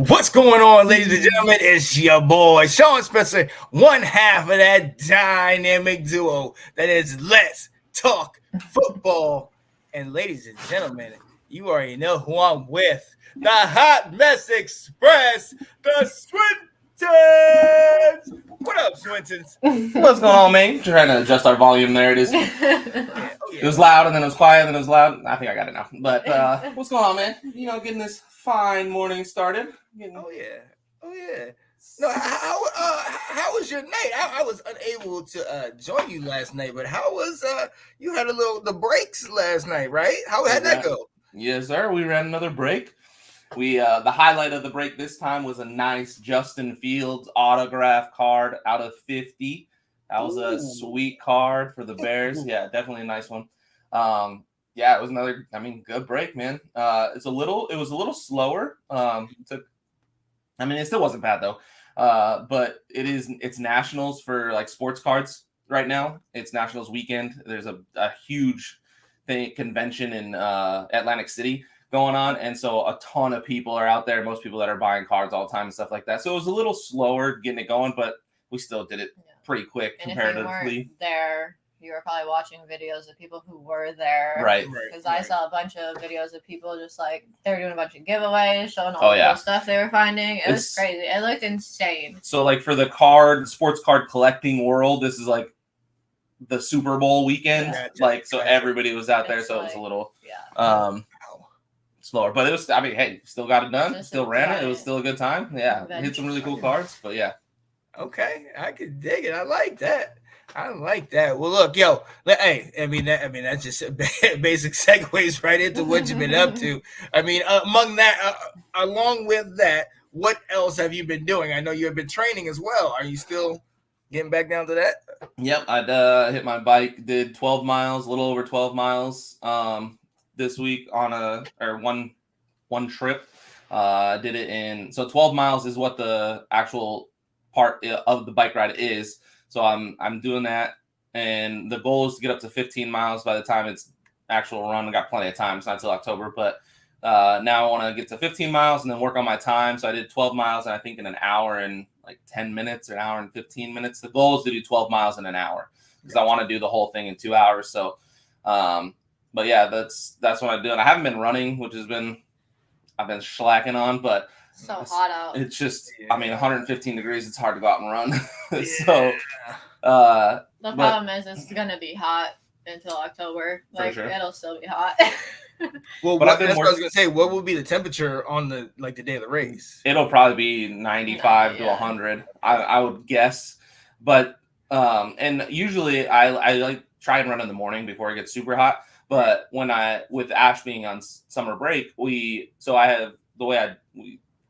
What's going on, ladies and gentlemen? It's your boy, Sean Spencer, one half of that dynamic duo that is Let's Talk Football. And ladies and gentlemen, you already know who I'm with. The Hot Mess Express, the Swintons. What up, Swintons? What's going on, man? Trying to adjust our volume there. It is. It was loud, and then it was quiet, and then it was loud. I think I got it now. But what's going on, man? Getting this fine morning started. Oh yeah. No, how was your night? I was unable to join you last night, but how was you had the breaks last night, right? How'd that go? Yes, sir. We ran another break. We the highlight of the break this time was a nice Justin Fields autograph card out of 50. That was a sweet card for the Bears. Yeah, definitely a nice one. Yeah, it was another, good break, man. It was a little slower. It still wasn't bad though. But it's nationals for like sports cards right now. It's nationals weekend. There's a huge convention in Atlantic City going on, and so a ton of people are out there. Most people that are buying cards all the time and stuff like that. So it was a little slower getting it going, but we still did it pretty quick comparatively. If you weren't there, you were probably watching videos of people who were there. Right. Because I saw a bunch of videos of people just like they were doing a bunch of giveaways, showing all the cool stuff they were finding. It was crazy. It looked insane. So like for the sports card collecting world, this is like the Super Bowl weekend. So everybody was out there, so it was a little slower. But it was, hey, still got it done. Still ran it. It was still a good time. Yeah. Hit some really cool cards, but yeah. Okay. I could dig it. I like that. Well, look, yo, hey, that's just basic segues right into what you've been up to. Along with that, what else have you been doing? I know you have been training as well. Are you still getting back down to that? Yep, I hit my bike, did 12 miles, a little over 12 miles this week on one trip. Did it so 12 miles is what the actual part of the bike ride is. So I'm doing that, and the goal is to get up to 15 miles by the time it's actual run. I got plenty of time. It's not until October, but now I want to get to 15 miles and then work on my time. So I did 12 miles, and I think in an hour and like 10 minutes or an hour and 15 minutes. The goal is to do 12 miles in an hour because I want to do the whole thing in 2 hours. So, but yeah, that's what I'm doing. I haven't been running, I've been slacking on, but so hot out. It's just, 115 degrees. It's hard to go out and run. So, the problem is it's gonna be hot until October. Like it'll still be hot. Well, that's what I was gonna say. What will be the temperature on the day of the race? It'll probably be 95 to 100. I would guess, but and usually I like try and run in the morning before it gets super hot. But with Ash being on summer break,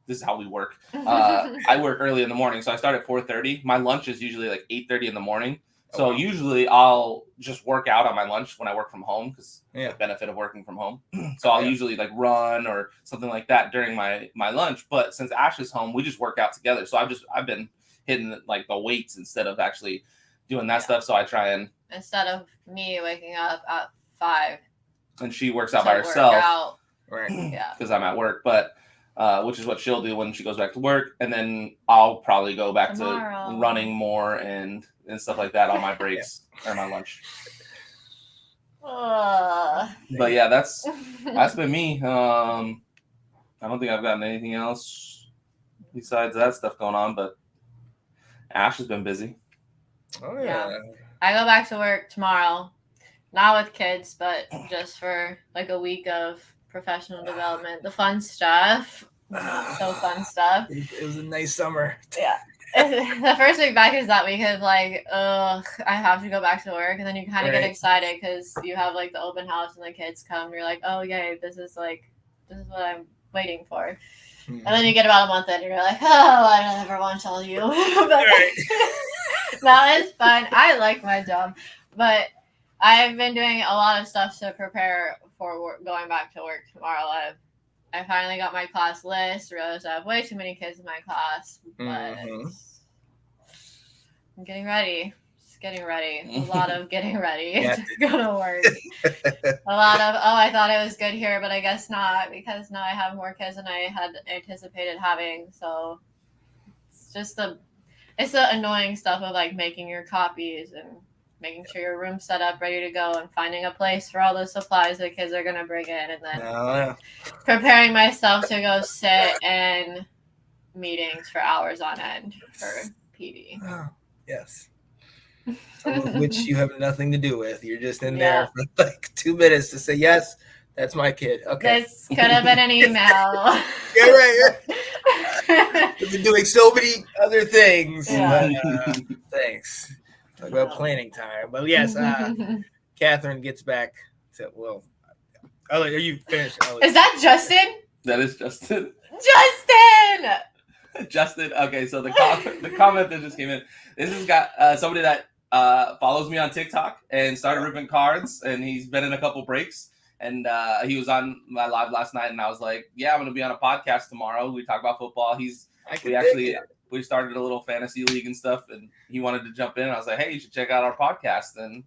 this is how we work. I work early in the morning, so I start at 4:30. My lunch is usually like 8:30 in the morning. So usually I'll just work out on my lunch when I work from home because the benefit of working from home. So I'll usually like run or something like that during my lunch. But since Ash is home, we just work out together. So I've been hitting like the weights instead of actually doing that stuff. So I try and instead of me waking up at 5 and she works out by herself, right? Yeah, because I'm at work, but. Which is what she'll do when she goes back to work, and then I'll probably go back to running more and stuff like that on my breaks or my lunch. But yeah, that's been me. I don't think I've gotten anything else besides that stuff going on, but Ash has been busy. Oh yeah. I go back to work tomorrow, not with kids, but just for like a week of professional development, the fun stuff. So fun stuff. It was a nice summer. Yeah. The first week back is that week of like, I have to go back to work, and then you kind of get excited because you have like the open house and the kids come. You're like, oh yay, this is what I'm waiting for. And then you get about a month in, and you're like, oh, I don't ever want to tell you. But no, it's fine. I like my job, but I've been doing a lot of stuff to prepare for going back to work tomorrow. I finally got my class list. Realized I have way too many kids in my class, but I'm getting ready. It's getting ready. A lot of getting ready to go to work. A lot of, I thought it was good here, but I guess not, because now I have more kids than I had anticipated having. So it's just the annoying stuff of like making your copies and making sure your room's set up, ready to go, and finding a place for all the supplies the kids are going to bring in, and then preparing myself to go sit in meetings for hours on end for PD. Oh, yes. Some of which you have nothing to do with. You're just in there for like 2 minutes to say, yes, that's my kid. Okay. This could have been an email. Yeah, right. We've been doing so many other things. Yeah. But, thanks. Talk about planning time. But yes, Catherine gets back to, well, are you finished? Is that Justin? That is Justin. Justin! Okay, so the comment that just came in, this has got somebody that follows me on TikTok and started ripping cards, and he's been in a couple breaks, and he was on my live last night, and I was like, yeah, I'm going to be on a podcast tomorrow. We talk about football. We started a little fantasy league and stuff, and he wanted to jump in. I was like, hey, you should check out our podcast, and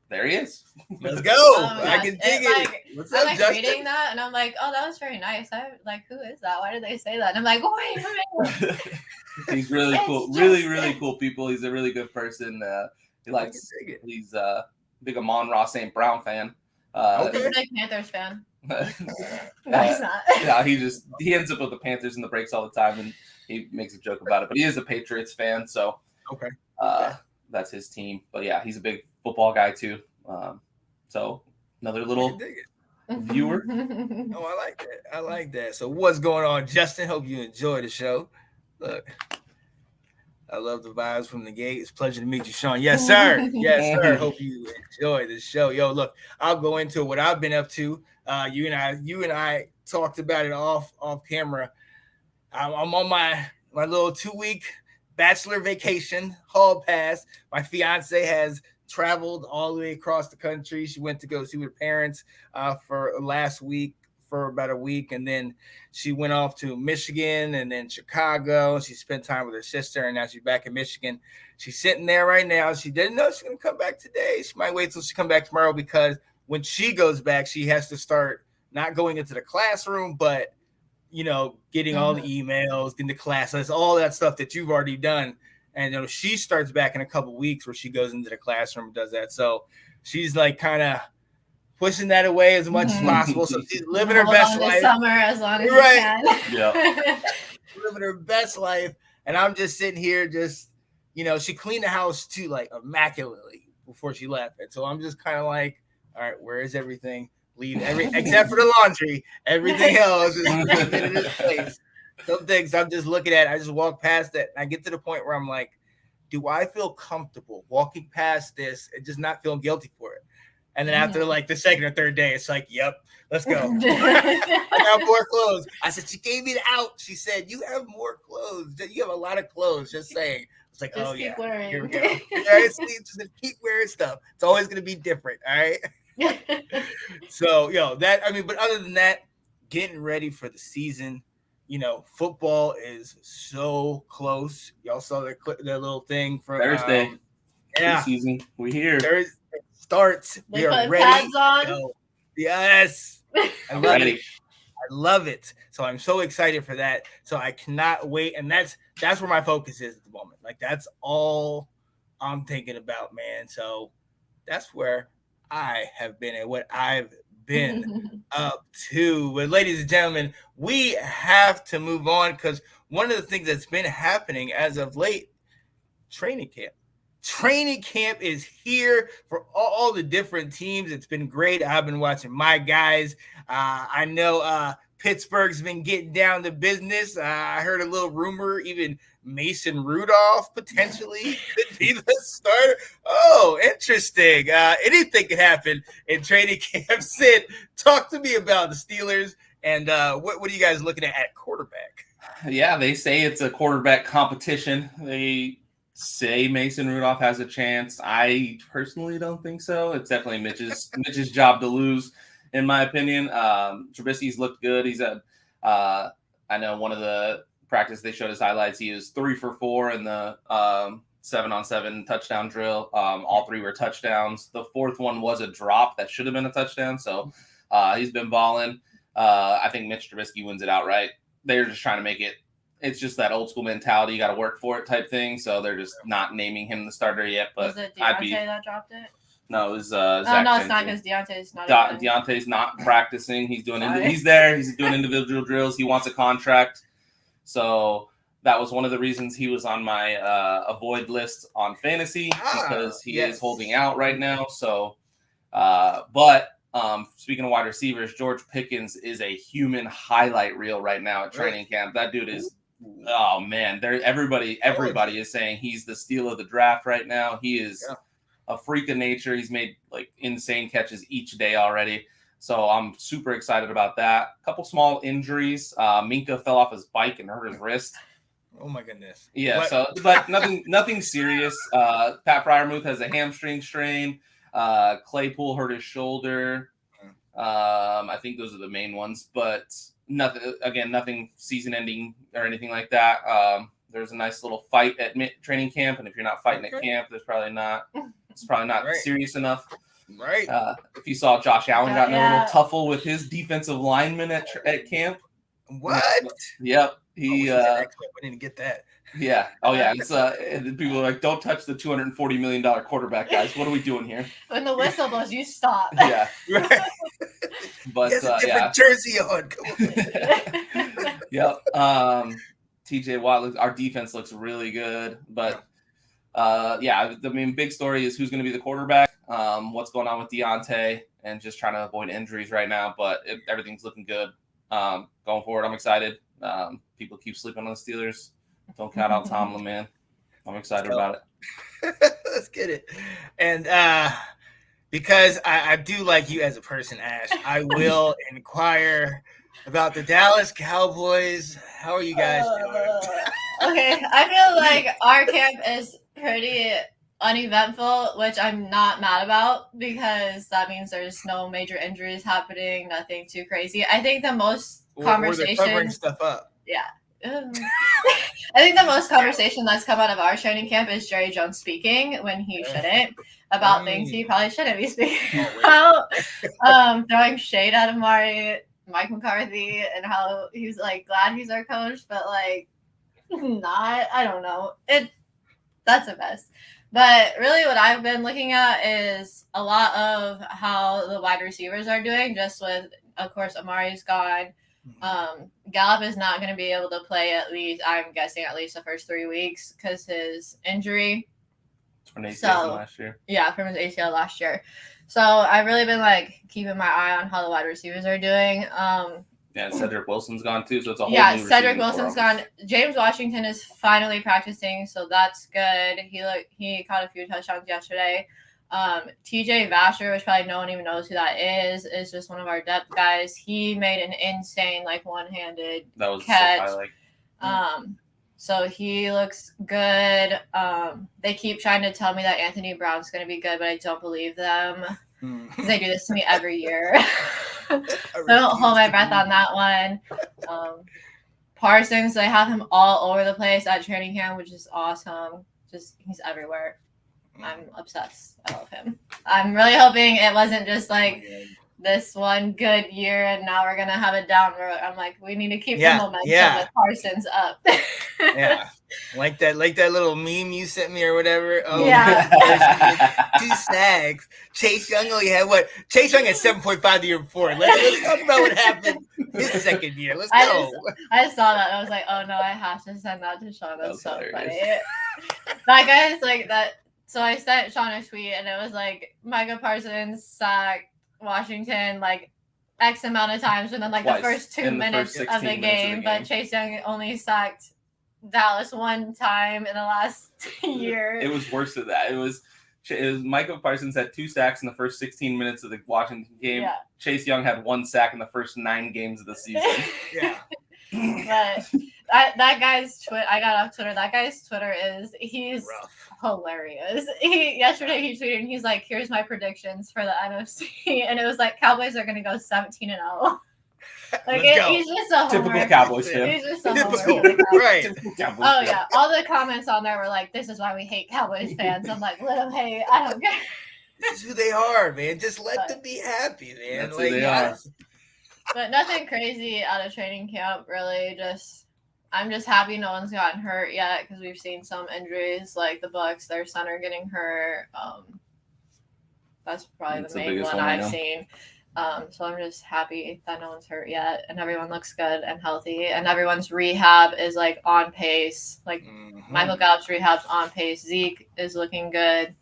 there he is. Let's go. I can dig it. What's up, Justin? Reading that, and I'm like, oh, that was very nice. Who is that? Why did they say that? And I'm like, wait. He's really cool. Really cool people. He's a really good person. He's big Amon-Ra St. Brown fan. He's a big Panthers fan. No, he's not. Yeah, he ends up with the Panthers in the breaks all the time, and he makes a joke about it. But he is a Patriots fan, so that's his team. But yeah, he's a big football guy too. So another little viewer. Oh, I like that. So what's going on, Justin? Hope you enjoy the show. Look, I love the vibes from the gate. It's a pleasure to meet you, Sean. Yes, sir. Yes, sir. Hope you enjoy the show. Yo, look, I'll go into what I've been up to. You and I talked about it off camera. I'm on my little 2-week bachelor vacation hall pass. My fiance has traveled all the way across the country. She went to go see her parents for last week for about a week, and then she went off to Michigan and then Chicago. She spent time with her sister, and now she's back in Michigan. She's sitting there right now. She didn't know she's going to come back today. She might wait till she come back tomorrow, because when she goes back, she has to start not going into the classroom, but getting all the emails, getting the classes, all that stuff that you've already done. And she starts back in a couple of weeks where she goes into the classroom and does that. So she's like kind of pushing that away as much as possible. So she's living her best life. Summer as long as you can. Yeah. Living her best life. And I'm just sitting here she cleaned the house too, like immaculately before she left. And so I'm just kind of like, all right, where is everything? Leave except for the laundry. Everything else is in its place. Some things I'm just looking at, I just walk past it. I get to the point where I'm like, do I feel comfortable walking past this and just not feeling guilty for it? And then after like the second or third day, it's like, yep, let's go. I got more clothes. I said, she gave me the out. She said, you have more clothes. You have a lot of clothes. Just saying. It's like, just keep wearing. Here we go. Just keep wearing stuff. It's always going to be different. All right. So, but other than that, getting ready for the season. Football is so close. Y'all saw that little thing from Thursday. Season. We here. Thursday starts. We are ready. Pads on. Yes. I love it. So I'm so excited for that. So I cannot wait. And that's where my focus is at the moment. Like that's all I'm thinking about, man. So that's where I have been and what I've been up to. But ladies and gentlemen, we have to move on, because one of the things that's been happening as of late, training camp is here for all the different teams. It's been great. I've been watching my guys. I know Pittsburgh's been getting down to business. I heard a little rumor, even Mason Rudolph potentially could be the starter. Oh, interesting. Anything could happen in training camp. Sid, talk to me about the Steelers, and what are you guys looking at quarterback? Yeah, they say it's a quarterback competition. They say Mason Rudolph has a chance. I personally don't think so. It's definitely Mitch's job to lose, in my opinion. Trubisky's looked good. He's I know one of the practice they showed his highlights. He was 3 for 4 in the 7-on-7 touchdown drill. All 3 were touchdowns. The 4th one was a drop that should have been a touchdown. So he's been balling. I think Mitch Trubisky wins it outright. They're just trying to make it. It's just that old school mentality. You got to work for it type thing. So they're just not naming him the starter yet. But was it Deontay that dropped it? No, it was Zach. Oh no, it's not because Deontay's not. Deontay's not practicing. He's doing. He's there. He's doing individual drills. He wants a contract. So that was one of the reasons he was on my avoid list on fantasy because he is holding out right now. So, but speaking of wide receivers, George Pickens is a human highlight reel right now at training camp. That dude is, oh man, everybody is saying he's the steal of the draft right now. He is a freak of nature. He's made like insane catches each day already. So I'm super excited about that. A couple small injuries. Minka fell off his bike and hurt his wrist. Oh my goodness. Yeah. But nothing serious. Pat Freiermuth has a hamstring strain. Claypool hurt his shoulder. I think those are the main ones, but nothing season ending or anything like that. There's a nice little fight at training camp. And if you're not fighting at camp, it's probably not serious enough. Right. If you saw Josh Allen got in a little tuffle with his defensive lineman at camp. What? Yep. He I didn't get that. Yeah. Oh yeah. It's people are like, don't touch the $240 million quarterback, guys. What are we doing here? When the whistle blows, you stop. Yeah. Right. But he has a different jersey on. Come on. Yep. TJ Watt, our defense looks really good, but I mean, big story is who's going to be the quarterback. What's going on with Deontay, and just trying to avoid injuries right now. But everything's looking good. Going forward, I'm excited. People keep sleeping on the Steelers. Don't count out Tomlin, man. I'm excited about it. Let's get it. And because I do like you as a person, Ash, I will inquire about the Dallas Cowboys. How are you guys doing? Okay, I feel like our camp is pretty uneventful, which I'm not mad about because that means there's no major injuries happening, nothing too crazy. I think the most conversation. Or they're covering stuff up. Yeah. I think the most conversation that's come out of our training camp is Jerry Jones speaking when he shouldn't about things he probably shouldn't be speaking about. Throwing shade at Mike McCarthy, and how he's like glad he's our coach, but like not. I don't know. That's a mess. But really what I've been looking at is a lot of how the wide receivers are doing, just with, of course, Amari's gone. Gallup is not going to be able to play I'm guessing at least the first 3 weeks because his injury. From ACL last year. Yeah, from his ACL last year. So I've really been like keeping my eye on how the wide receivers are doing. Cedric Wilson's gone too, so it's a whole new Cedric Wilson's gone. James Washington is finally practicing, so that's good. He caught a few touchdowns yesterday. TJ Vasher, which probably no one even knows who that is just one of our depth guys. He made an insane one-handed catch. So he looks good. They keep trying to tell me that Anthony Brown's going to be good, but I don't believe them. They do this to me every year. So I don't hold my breath on that one. Parsons, they have him all over the place at training camp, which is awesome. He's everywhere. I'm obsessed. I love him. I'm really hoping it wasn't just like this one good year and now we're going to have a down road. I'm like, we need to keep the momentum with Parsons up. Yeah. Like that little meme you sent me or whatever. Oh, 2 sacks. Chase Young only had what? Chase Young had 7.5 the year before. Let's talk about what happened his second year. Let's go. I saw that. I was like, oh no, I have to send that to Sean. That's so funny. That guy is like that. So I sent Sean a tweet and it was like Micah Parsons sacked Washington like X amount of times within like the first 2 minutes of the game, but Chase Young only sacked Dallas one time in the last year. It was worse than that. It was Micah Parsons had 2 sacks in the first 16 minutes of the Washington game. Yeah. Chase Young had 1 sack in the first 9 games of the season. Yeah. But that guy's Twitter, I got off Twitter. That guy's Twitter he's rough. Hilarious. Yesterday he tweeted and he's like, here's my predictions for the NFC. And it was like Cowboys are going to go 17-0. Like Let's go. he's just a homer. Typical Cowboys fan. He's just a Typical, homer. for the Cowboys. right? Typical Cowboys Oh fan. yeah, all the comments on there were like, "This is why we hate Cowboys fans." I'm like, "Let them hate. I don't care." This is who they are, man. Just let them be happy, man. That's like who they are. But nothing crazy out of training camp, really. I'm just happy no one's gotten hurt yet because we've seen some injuries, like the Bucks, their center getting hurt. That's probably That's the the main biggest one one I I've know. seen. So I'm just happy that no one's hurt yet, and everyone looks good and healthy, and everyone's rehab is like on pace. Like Michael Gallup's rehab's on pace. Zeke is looking good.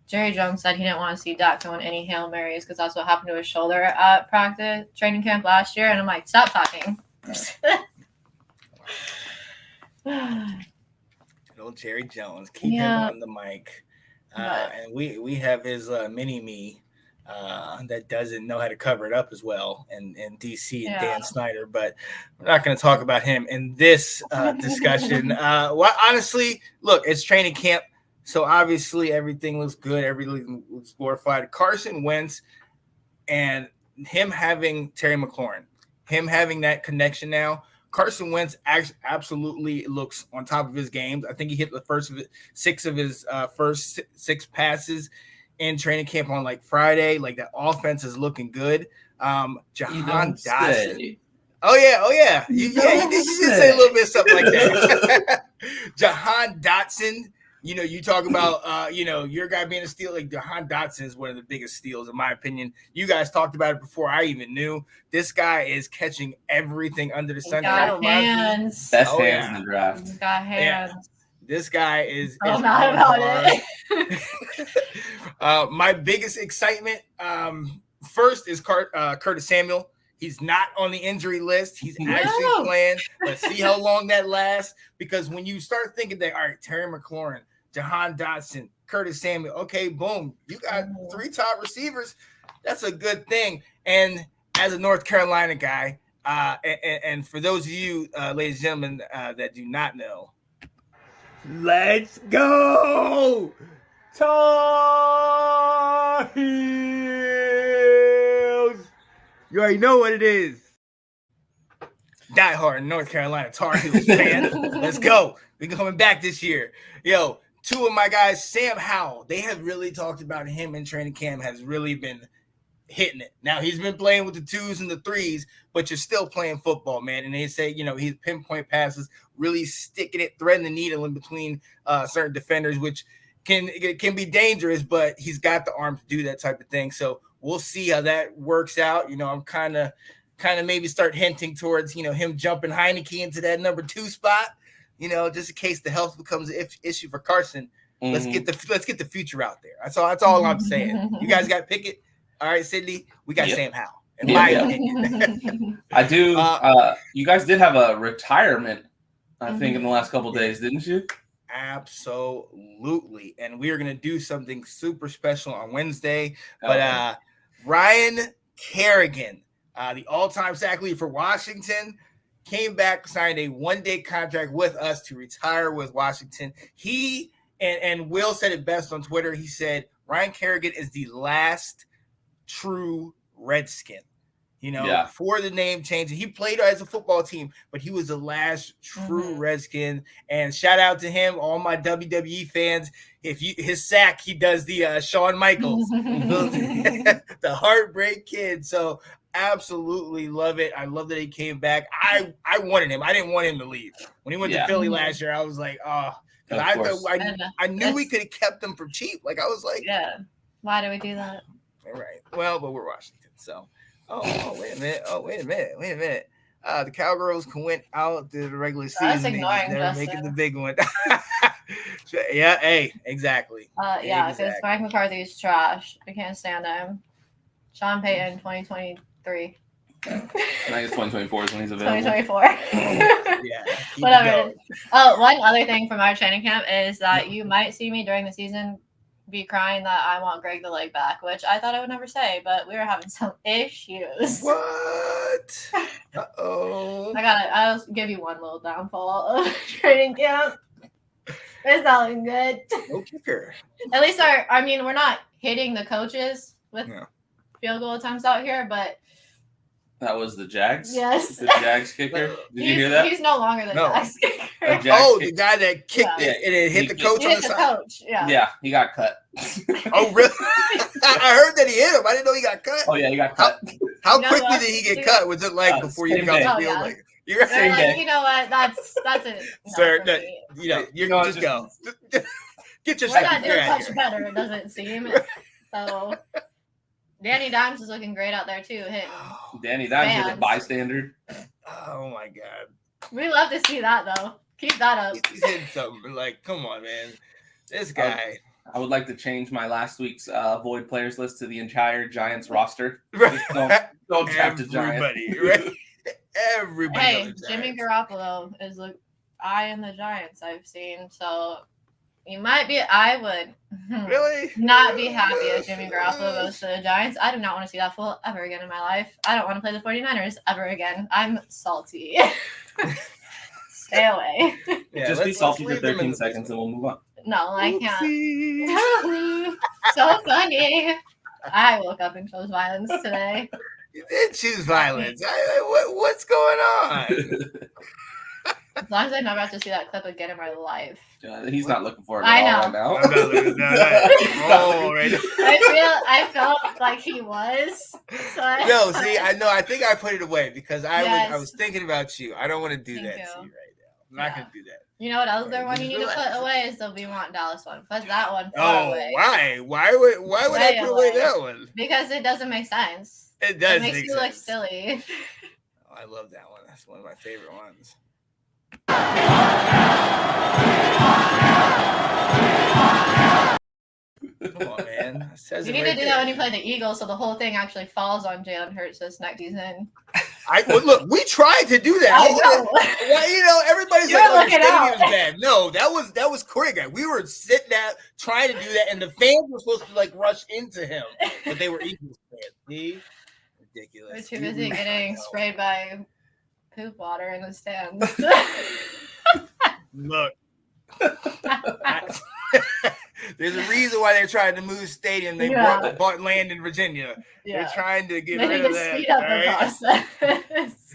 Jerry Jones said he didn't want to see Dak throwing any Hail Marys because that's what happened to his shoulder at practice training camp last year. And I'm like, stop talking. Good old Jerry Jones. Keep him on the mic. And we have his mini-me that doesn't know how to cover it up as well, and DC and Dan Snyder. But we're not going to talk about him in this discussion. Well, honestly, look, it's training camp. So obviously everything looks good. Everything looks glorified. Carson Wentz and him having Terry McLaurin, him having that connection now. Carson Wentz absolutely looks on top of his games. I think he hit the first six of his first six passes in training camp on like Friday. Like that offense is looking good. Jahan Dotson. Oh yeah. You did say a little bit something like that. Jahan Dotson. You talk about, your guy being a steal. Like Jahan Dotson is one of the biggest steals, in my opinion. You guys talked about it before I even knew. This guy is catching everything under the sun. Got hands. Best hands in the draft. He's got hands. Yeah. This guy is mad about it. My biggest excitement, first is Curtis Samuel. He's not on the injury list. He's actually playing. Let's see how long that lasts. Because when you start thinking that, all right, Terry McLaurin, Jahan Dotson, Curtis Samuel, okay, boom, you got three top receivers. That's a good thing. And as a North Carolina guy, and for those of you, ladies and gentlemen, that do not know, let's go Tar Heels! You already know what it is. Diehard North Carolina Tar Heels fan. Let's go. We're coming back this year. Yo, two of my guys, Sam Howell, they have really talked about him in training camp, has really been hitting it. Now, he's been playing with the 2s and the 3s, but you're still playing football, man. And they say, he's pinpoint passes, really sticking it, threading the needle in between certain defenders, which can be dangerous, but he's got the arm to do that type of thing. So we'll see how that works out. I'm kind of maybe start hinting towards, him jumping Heineke into that number 2 spot, just in case the health becomes an issue for Carson. Let's get the future out there. That's all I'm saying. You guys got Pickett. All right, Sydney, we got Sam Howell. In my opinion. I do. You guys did have a retirement, I think, in the last couple of days, didn't you? Absolutely. And we are going to do something super special on Wednesday. But Ryan Kerrigan, the all-time sack leader for Washington, came back, signed a one-day contract with us to retire with Washington. He and Will said it best on Twitter. He said, Ryan Kerrigan is the last true Redskin. For the name change. He played as a football team, but he was the last true Redskin. And shout out to him, all my WWE fans. His sack, he does the Shawn Michaels, the Heartbreak Kid. So absolutely love it. I love that he came back. I wanted him. I didn't want him to leave. When he went to Philly last year, I was like, I knew we could have kept him for cheap. Like I was like, why do we do that? All right. Well, but we're Washington, so. Wait a minute. The Cowgirls went out to the regular season. They're making the big one. Yeah, hey, exactly. Because Mike McCarthy is trash. We can't stand him. Sean Payton, 2023. I think it's 2024 is when he's available. 2024. Whatever. One other thing from our training camp is that you might see me during the season be crying that I want Greg the leg back, which I thought I would never say, but we were having some issues. What? Uh-oh. I'll give you one little downfall of training camp. It's not looking good. No kicker. At least we're not hitting the coaches with field goal attempts out here, but That was the Jags? Yes. The Jags kicker? Did you hear that? He's no longer the Jags kicker. The guy that kicked it and it hit the coach on the side? Yeah, he got cut. Oh, really? I heard that he hit him. I didn't know he got cut. Oh, yeah, he got cut. How quickly did he get cut? Was it like before you got the field? Like, you're same day. You know what? That's it. Sir, you're going to just go. Get your We're not doing much better, it doesn't seem. So, Danny Dimes is looking great out there, too. Hitting Danny Dimes is a bystander. Oh, my God. We love to see that, though. Keep that up. He's hitting something. Like, come on, man. This guy. I would like to change my last week's void players list to the entire Giants roster. Right. Don't draft a Giant. Right? Everybody. Hey, Jimmy Garoppolo is the eye in the Giants I've seen. So you might be. I would really not be happy if Jimmy Garoppolo goes to the Giants. I do not want to see that fool ever again in my life. I don't want to play the 49ers ever again. I'm salty. Stay away. Yeah, just be salty for 13 seconds and we'll move on. No, I can't. So funny. I woke up and chose violence today. You did choose violence. What's going on? As long as I never have to see that clip again in my life. He's not looking for it I at know. all right now. I'm not looking at that. I felt like he was. So I think I put it away because I was thinking about you. I don't want to do that to you right now. I'm not going to do that. You know what other one you need to put away is the We Want Dallas one. Put that one far away. Why? Why would I put away that one? Because it doesn't make sense. It does. It makes you look silly. Oh, I love that one. That's one of my favorite ones. Come on, man. You need to do that when you play the Eagles, so the whole thing actually falls on Jalen Hurts this neck he's in. Look, we tried to do that. Everybody's like, "Oh, the stadium's bad." No, that was Corey guy. We were sitting there trying to do that, and the fans were supposed to rush into him, but they were Eagles fans. See? Ridiculous. We're too busy getting sprayed by poop water in the stands. Look. There's a reason why they're trying to move stadium. They bought land in Virginia. Yeah. They're trying to get rid of that. Speed up the process.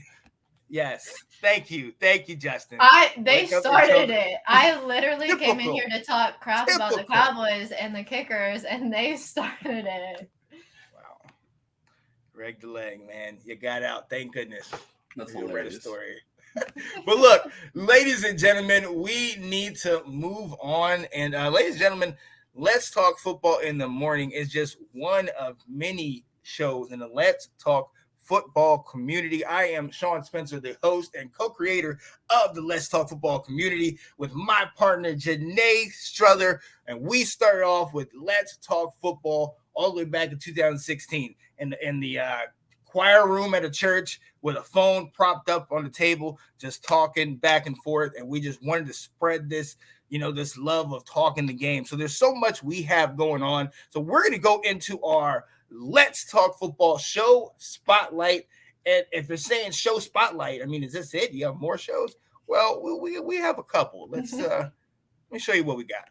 Yes. Thank you, Justin. They started it. I literally came in here to talk crap about the Cowboys and the kickers, and they started it. Wow. Greg DeLang, man, you got out. Thank goodness. That's a great story. But look, ladies and gentlemen, we need to move on. And ladies and gentlemen, Let's Talk Football in the Morning is just one of many shows in the Let's Talk Football community. I am Sean Spencer, the host and co-creator of the Let's Talk Football community with my partner, Janae Struther. And we started off with Let's Talk Football all the way back in 2016 in the choir room at a church with a phone propped up on the table, just talking back and forth. And we just wanted to spread this, this love of talking the game. So there's so much we have going on. So we're going to go into our Let's Talk Football show spotlight. And if you're saying show spotlight, I mean, is this it? You have more shows? Well, we have a couple. Let me show you what we got.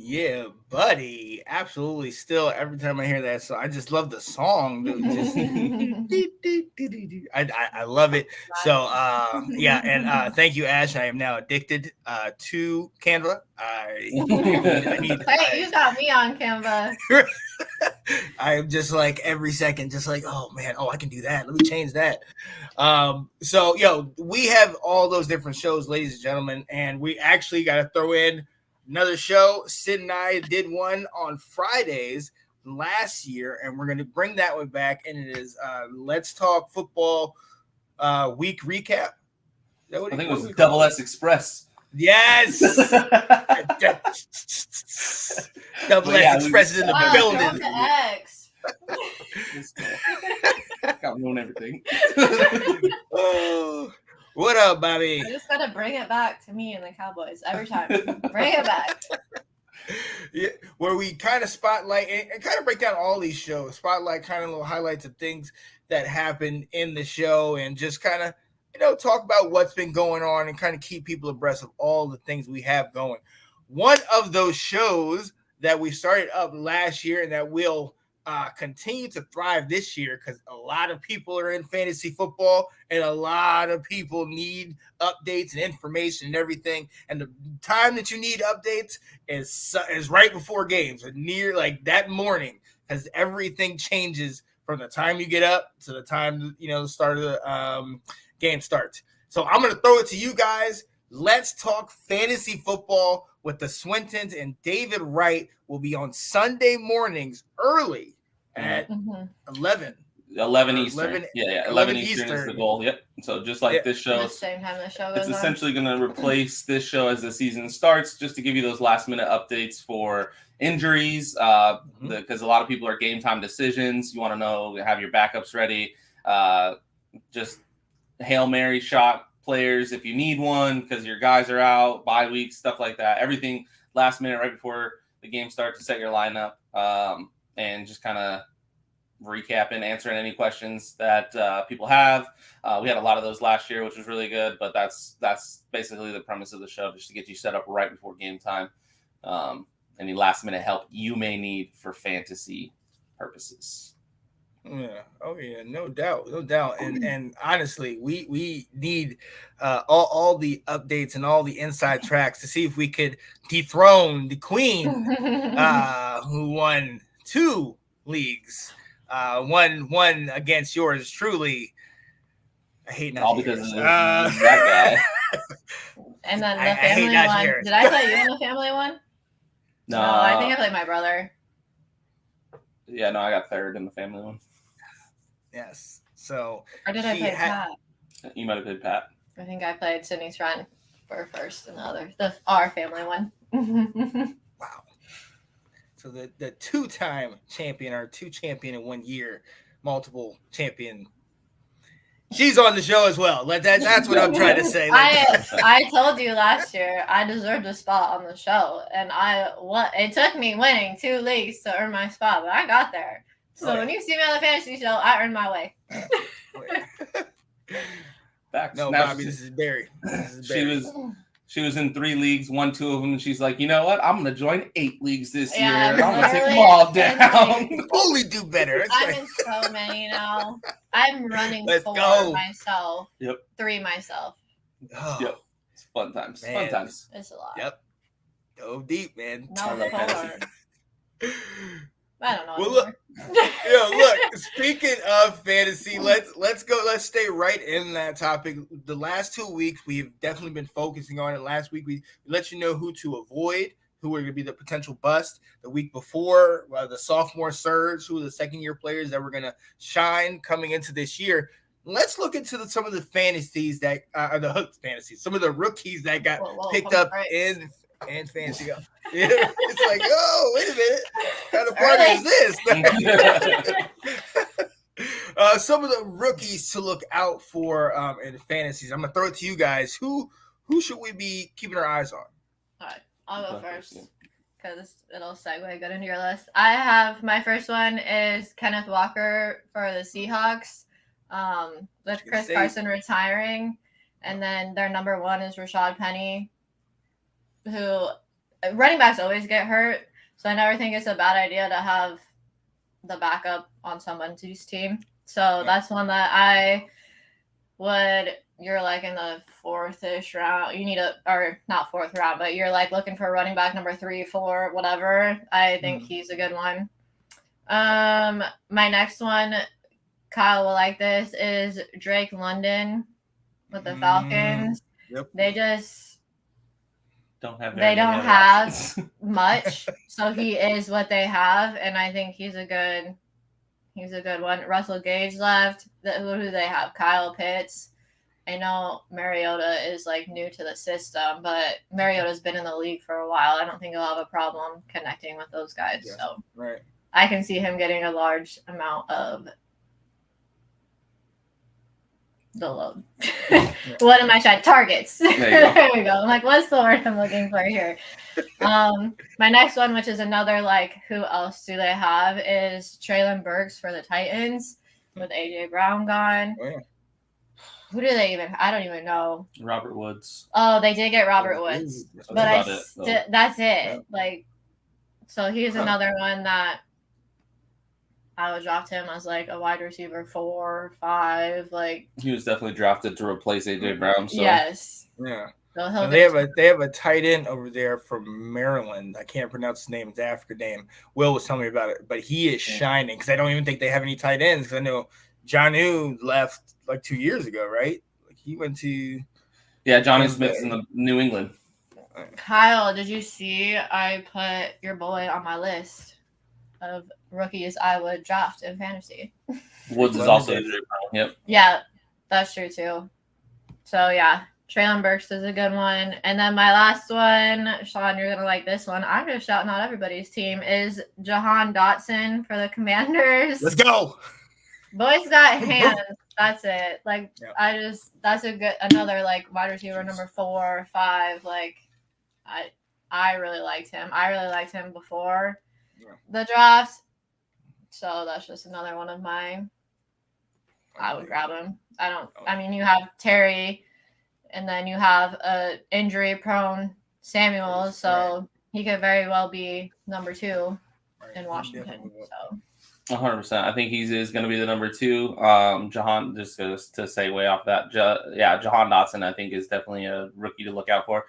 Yeah, buddy. Absolutely. Still, every time I hear that song, I just love the song, dude. Just I love it. So yeah, and thank you, Ash. I am now addicted to Canva. Hey, you got me on Canva. I am just like every second, just like, oh man, I can do that. Let me change that. So we have all those different shows, ladies and gentlemen, and we actually got to throw in another show. Sid and I did one on Fridays last year, and we're going to bring that one back, and it is Let's Talk Football week recap. I think it was Double S Express. Yes. Double S Express is in the building. X. Got ruin everything. Oh, what up, Bobby? I just gotta bring it back to me and the Cowboys every time. Bring it back. Yeah, where we kind of spotlight and kind of break down all these shows, spotlight kind of little highlights of things that happen in the show, and just kind of talk about what's been going on and kind of keep people abreast of all the things we have going. One of those shows that we started up last year and that will continue to thrive this year, because a lot of people are in fantasy football and a lot of people need updates and information and everything. And the time that you need updates is right before games, near like that morning, because everything changes from the time you get up to the time the start of the game starts. So I'm going to throw it to you guys. Let's Talk Fantasy Football with the Swintons, and David Wright will be on Sunday mornings early at 11 Eastern. 11 Eastern is the goal. Yep. So just like this show, the same time the show goes it's essentially going to replace this show as the season starts, just to give you those last minute updates for injuries, because a lot of people are game time decisions. You want to know, have your backups ready. Just Hail Mary shot players if you need one, because your guys are out, bye weeks, stuff like that. Everything last minute right before the game starts to set your lineup, and just kind of recapping, answering any questions that people have. We had a lot of those last year, which was really good, but that's basically the premise of the show, just to get you set up right before game time. Any last minute help you may need for fantasy purposes. Yeah. Oh yeah. No doubt. And honestly, we need all the updates and all the inside tracks to see if we could dethrone the queen, who won 2 leagues, one against yours truly. I hate not all because of that guy. And then the family one. Did I play you in the family one? No, I think I played my brother. Yeah, no, I got third in the family one. Yes. So. Or did I play Pat? You might have played Pat. I think I played Sydney's friend for first and our family one. Wow. So the 2-time champion, or 2 champion in 1 year, multiple champion. She's on the show as well. That's what I'm trying to say. I told you last year I deserved a spot on the show, and it took me winning 2 leagues to earn my spot, but I got there. So when you see me on the fantasy show, I earned my way. No, Bobby, this is Barry. She was in 3 leagues, won 2 of them, and she's like, you know what? I'm going to join 8 leagues this year. I'm going to take them all down. Only do better. I'm in so many now. I'm running 4 myself. Yep. 3 myself. Oh, yep. It's fun times. Man. Fun times. It's a lot. Yep. Go deep, man. No, 4. I don't know. Well, look. Speaking of fantasy, let's go. Let's stay right in that topic. The last 2 weeks, we've definitely been focusing on it. Last week, we let you know who to avoid, who are going to be the potential bust. The week before, the sophomore surge, who are the second-year players that were going to shine coming into this year. Let's look into some of the fantasies that are the hook fantasies. Some of the rookies that got picked up in fantasy. It's like, oh, wait a minute, what kind of party is this? Some of the rookies to look out for in the fantasies. I'm gonna throw it to you guys. Who should we be keeping our eyes on? All right, I'll go first because it'll segue good into your list. I have my first one is Kenneth Walker for the Seahawks. With Chris Carson retiring, and then their number 1 is Rashad Penny, who running backs always get hurt, so I never think it's a bad idea to have the backup on someone's team. So that's one that I would. You're like in the 4th-ish round. You need or not 4th round, but you're like looking for a running back number 3, 4, whatever. I think he's a good one. My next one, Kyle will like this, is Drake London with the Falcons. Yep. They just don't have much, so he is what they have, and I think he's a good one. Russell Gage left. Who do they have? Kyle Pitts. I know Mariota is like new to the system, but Mariota's been in the league for a while. I don't think he'll have a problem connecting with those guys. Yeah, so right. I can see him getting a large amount of the load. What am I trying? Targets. There we go. I'm like, what's the word I'm looking for here? My next one, which is another like, who else do they have, is Treylon Burks for the Titans with AJ Brown gone. Oh, yeah. Who do they even? I don't even know. Robert Woods. Oh, they did get Robert Woods, but that's it. Yeah. Like, so he's another one that I would draft him as like a wide receiver 4, 5. Like, he was definitely drafted to replace AJ Brown. So. Yes. Yeah. So and they have a tight end over there from Maryland. I can't pronounce his name. It's an African name. Will was telling me about it, but he is shining because I don't even think they have any tight ends. Because I know Jonnu left like 2 years ago, right? Like he went to Jonnu Smith's in the New England. Kyle, did you see I put your boy on my list of rookies I would draft in fantasy? Woods is also AJ Brown. Yep. Yeah, that's true too. So yeah, Treylon Burks is a good one. And then my last one, Sean, you're gonna like this one. I'm just shouting out everybody's team, is Jahan Dotson for the Commanders. Let's go. Boys got hands. That's it. Like, that's another like wide receiver number 4, 5. Like, I really liked him. I really liked him before the draft. So that's just another one of mine. I would grab him. I mean, you have Terry, and then you have a injury prone Samuel, so he could very well be number 2 in Washington. So. 100%. I think he is going to be the number 2. Jahan, just to segue off that, Jahan Dotson, I think, is definitely a rookie to look out for.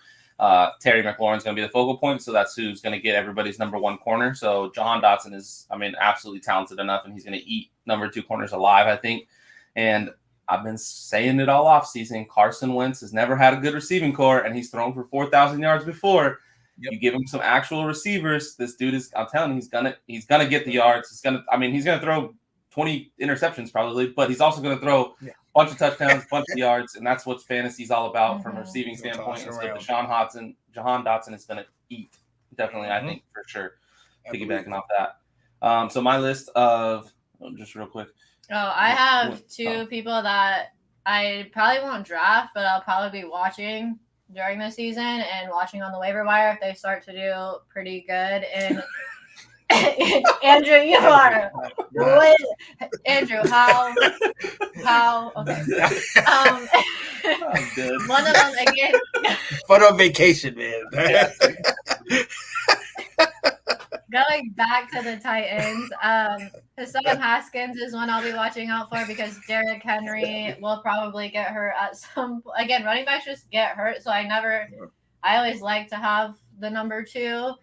Terry McLaurin's going to be the focal point, so that's who's going to get everybody's number 1 corner. So Jahan Dotson is, absolutely talented enough, and he's going to eat number 2 corners alive, I think. And I've been saying it all offseason. Carson Wentz has never had a good receiving core, and he's thrown for 4,000 yards before. Yep. You give him some actual receivers. This dude is, I'm telling you, he's gonna get the yards. He's gonna throw 20 interceptions probably, but he's also gonna throw a bunch of touchdowns, bunch of yards, and that's what fantasy's all about from a receiving standpoint. And so Jahan Dotson is gonna eat. Definitely, I think for sure. Piggybacking off that. So my list of just real quick. Oh, I have 2 people that I probably won't draft, but I'll probably be watching during the season and watching on the waiver wire if they start to do pretty good. And Andrew, you are Andrew. How? Okay. One of them again. Fun on vacation, man. Going back to the Titans, Hassan Haskins is one I'll be watching out for because Derrick Henry will probably get hurt at some. Again, running backs just get hurt, so I always like to have the number 2.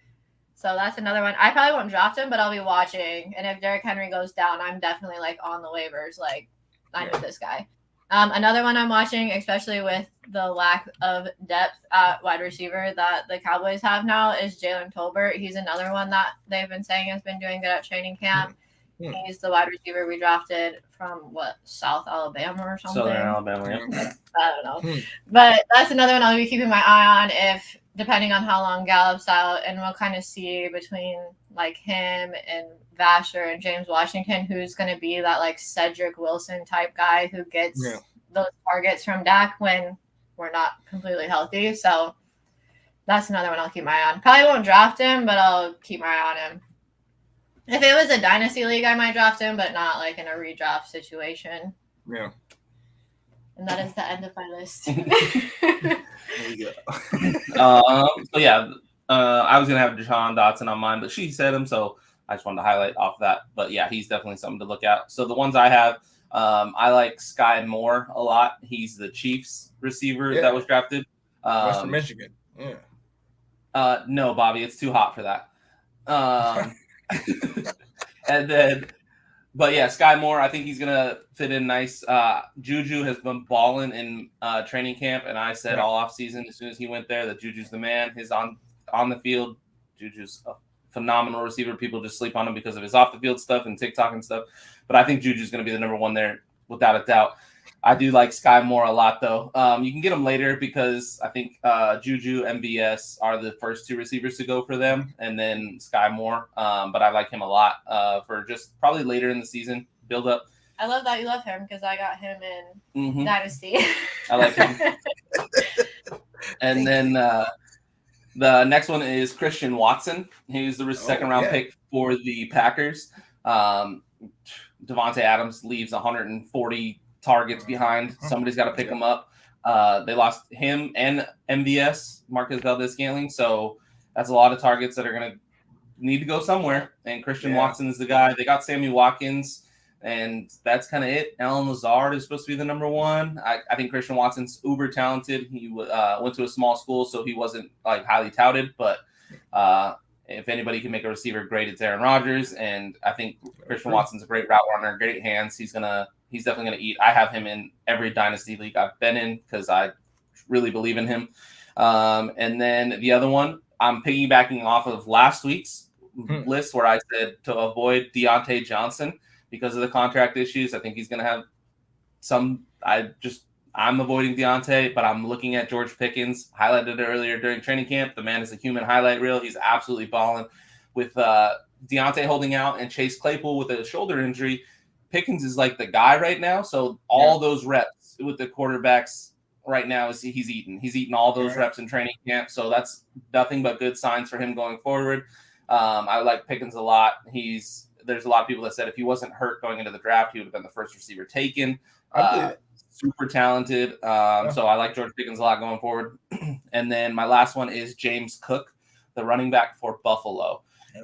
So that's another one. I probably won't draft him, but I'll be watching. And if Derrick Henry goes down, I'm definitely like on the waivers. Like, I know this guy. Another one I'm watching, especially with the lack of depth at wide receiver that the Cowboys have now, is Jalen Tolbert. He's another one that they've been saying has been doing good at training camp. He's the wide receiver we drafted from South Alabama or something. Southern Alabama, yeah. I don't know. But that's another one I'll be keeping my eye on if, depending on how long Gallup's out, and we'll kind of see between like him and Vasher and James Washington, who's going to be that like Cedric Wilson type guy who gets those targets from Dak when we're not completely healthy. So that's another one I'll keep my eye on. Probably won't draft him, but I'll keep my eye on him. If it was a dynasty league, I might draft him, but not like in a redraft situation. Yeah. And that is the end of my list. There you go. So yeah, I was gonna have Deshaun Dotson on mine, but she said him, so I just wanted to highlight off that. But yeah, he's definitely something to look at. So the ones I have, I like Sky Moore a lot. He's the Chiefs receiver that was drafted. Western Michigan. Yeah. No, Bobby, it's too hot for that. And then, but yeah, Sky Moore, I think he's gonna fit in nice. Juju has been balling in training camp, and I said all off season as soon as he went there that Juju's the man. His on the field, Juju's a phenomenal receiver. People just sleep on him because of his off the field stuff and TikTok and stuff. But I think Juju's gonna be the number one there without a doubt. I do like Sky Moore a lot, though. You can get him later because I think Juju, MVS are the first two receivers to go for them, and then Sky Moore. But I like him a lot for just probably later in the season build up. I love that you love him because I got him in Dynasty. I like him. And then the next one is Christian Watson. He's the second round pick for the Packers. Devontae Adams leaves 140 targets behind. Somebody's got to pick him up. They lost him and MVS, Marcus Valdez-Scantling. So that's a lot of targets that are going to need to go somewhere. And Christian Watson is the guy. They got Sammy Watkins, and that's kind of it. Alan Lazard is supposed to be the number one. I think Christian Watson's uber talented. He went to a small school, so he wasn't like highly touted. But if anybody can make a receiver great, it's Aaron Rodgers. And I think Christian Watson's a great route runner, great hands. He's definitely going to eat. I have him in every dynasty league I've been in because I really believe in him. And then the other one, I'm piggybacking off of last week's list where I said to avoid Deontay Johnson because of the contract issues. I think he's going to have some. I'm avoiding Deontay, but I'm looking at George Pickens. Highlighted it earlier during training camp. The man is a human highlight reel. He's absolutely balling. With Deontay holding out and Chase Claypool with a shoulder injury, Pickens is like the guy right now. So all those reps with the quarterbacks right now he's eating. He's eating all those reps in training camp. So that's nothing but good signs for him going forward. I like Pickens a lot. There's a lot of people that said if he wasn't hurt going into the draft, he would have been the first receiver taken. Super talented. So I like George Pickens a lot going forward. And then my last one is James Cook, the running back for Buffalo.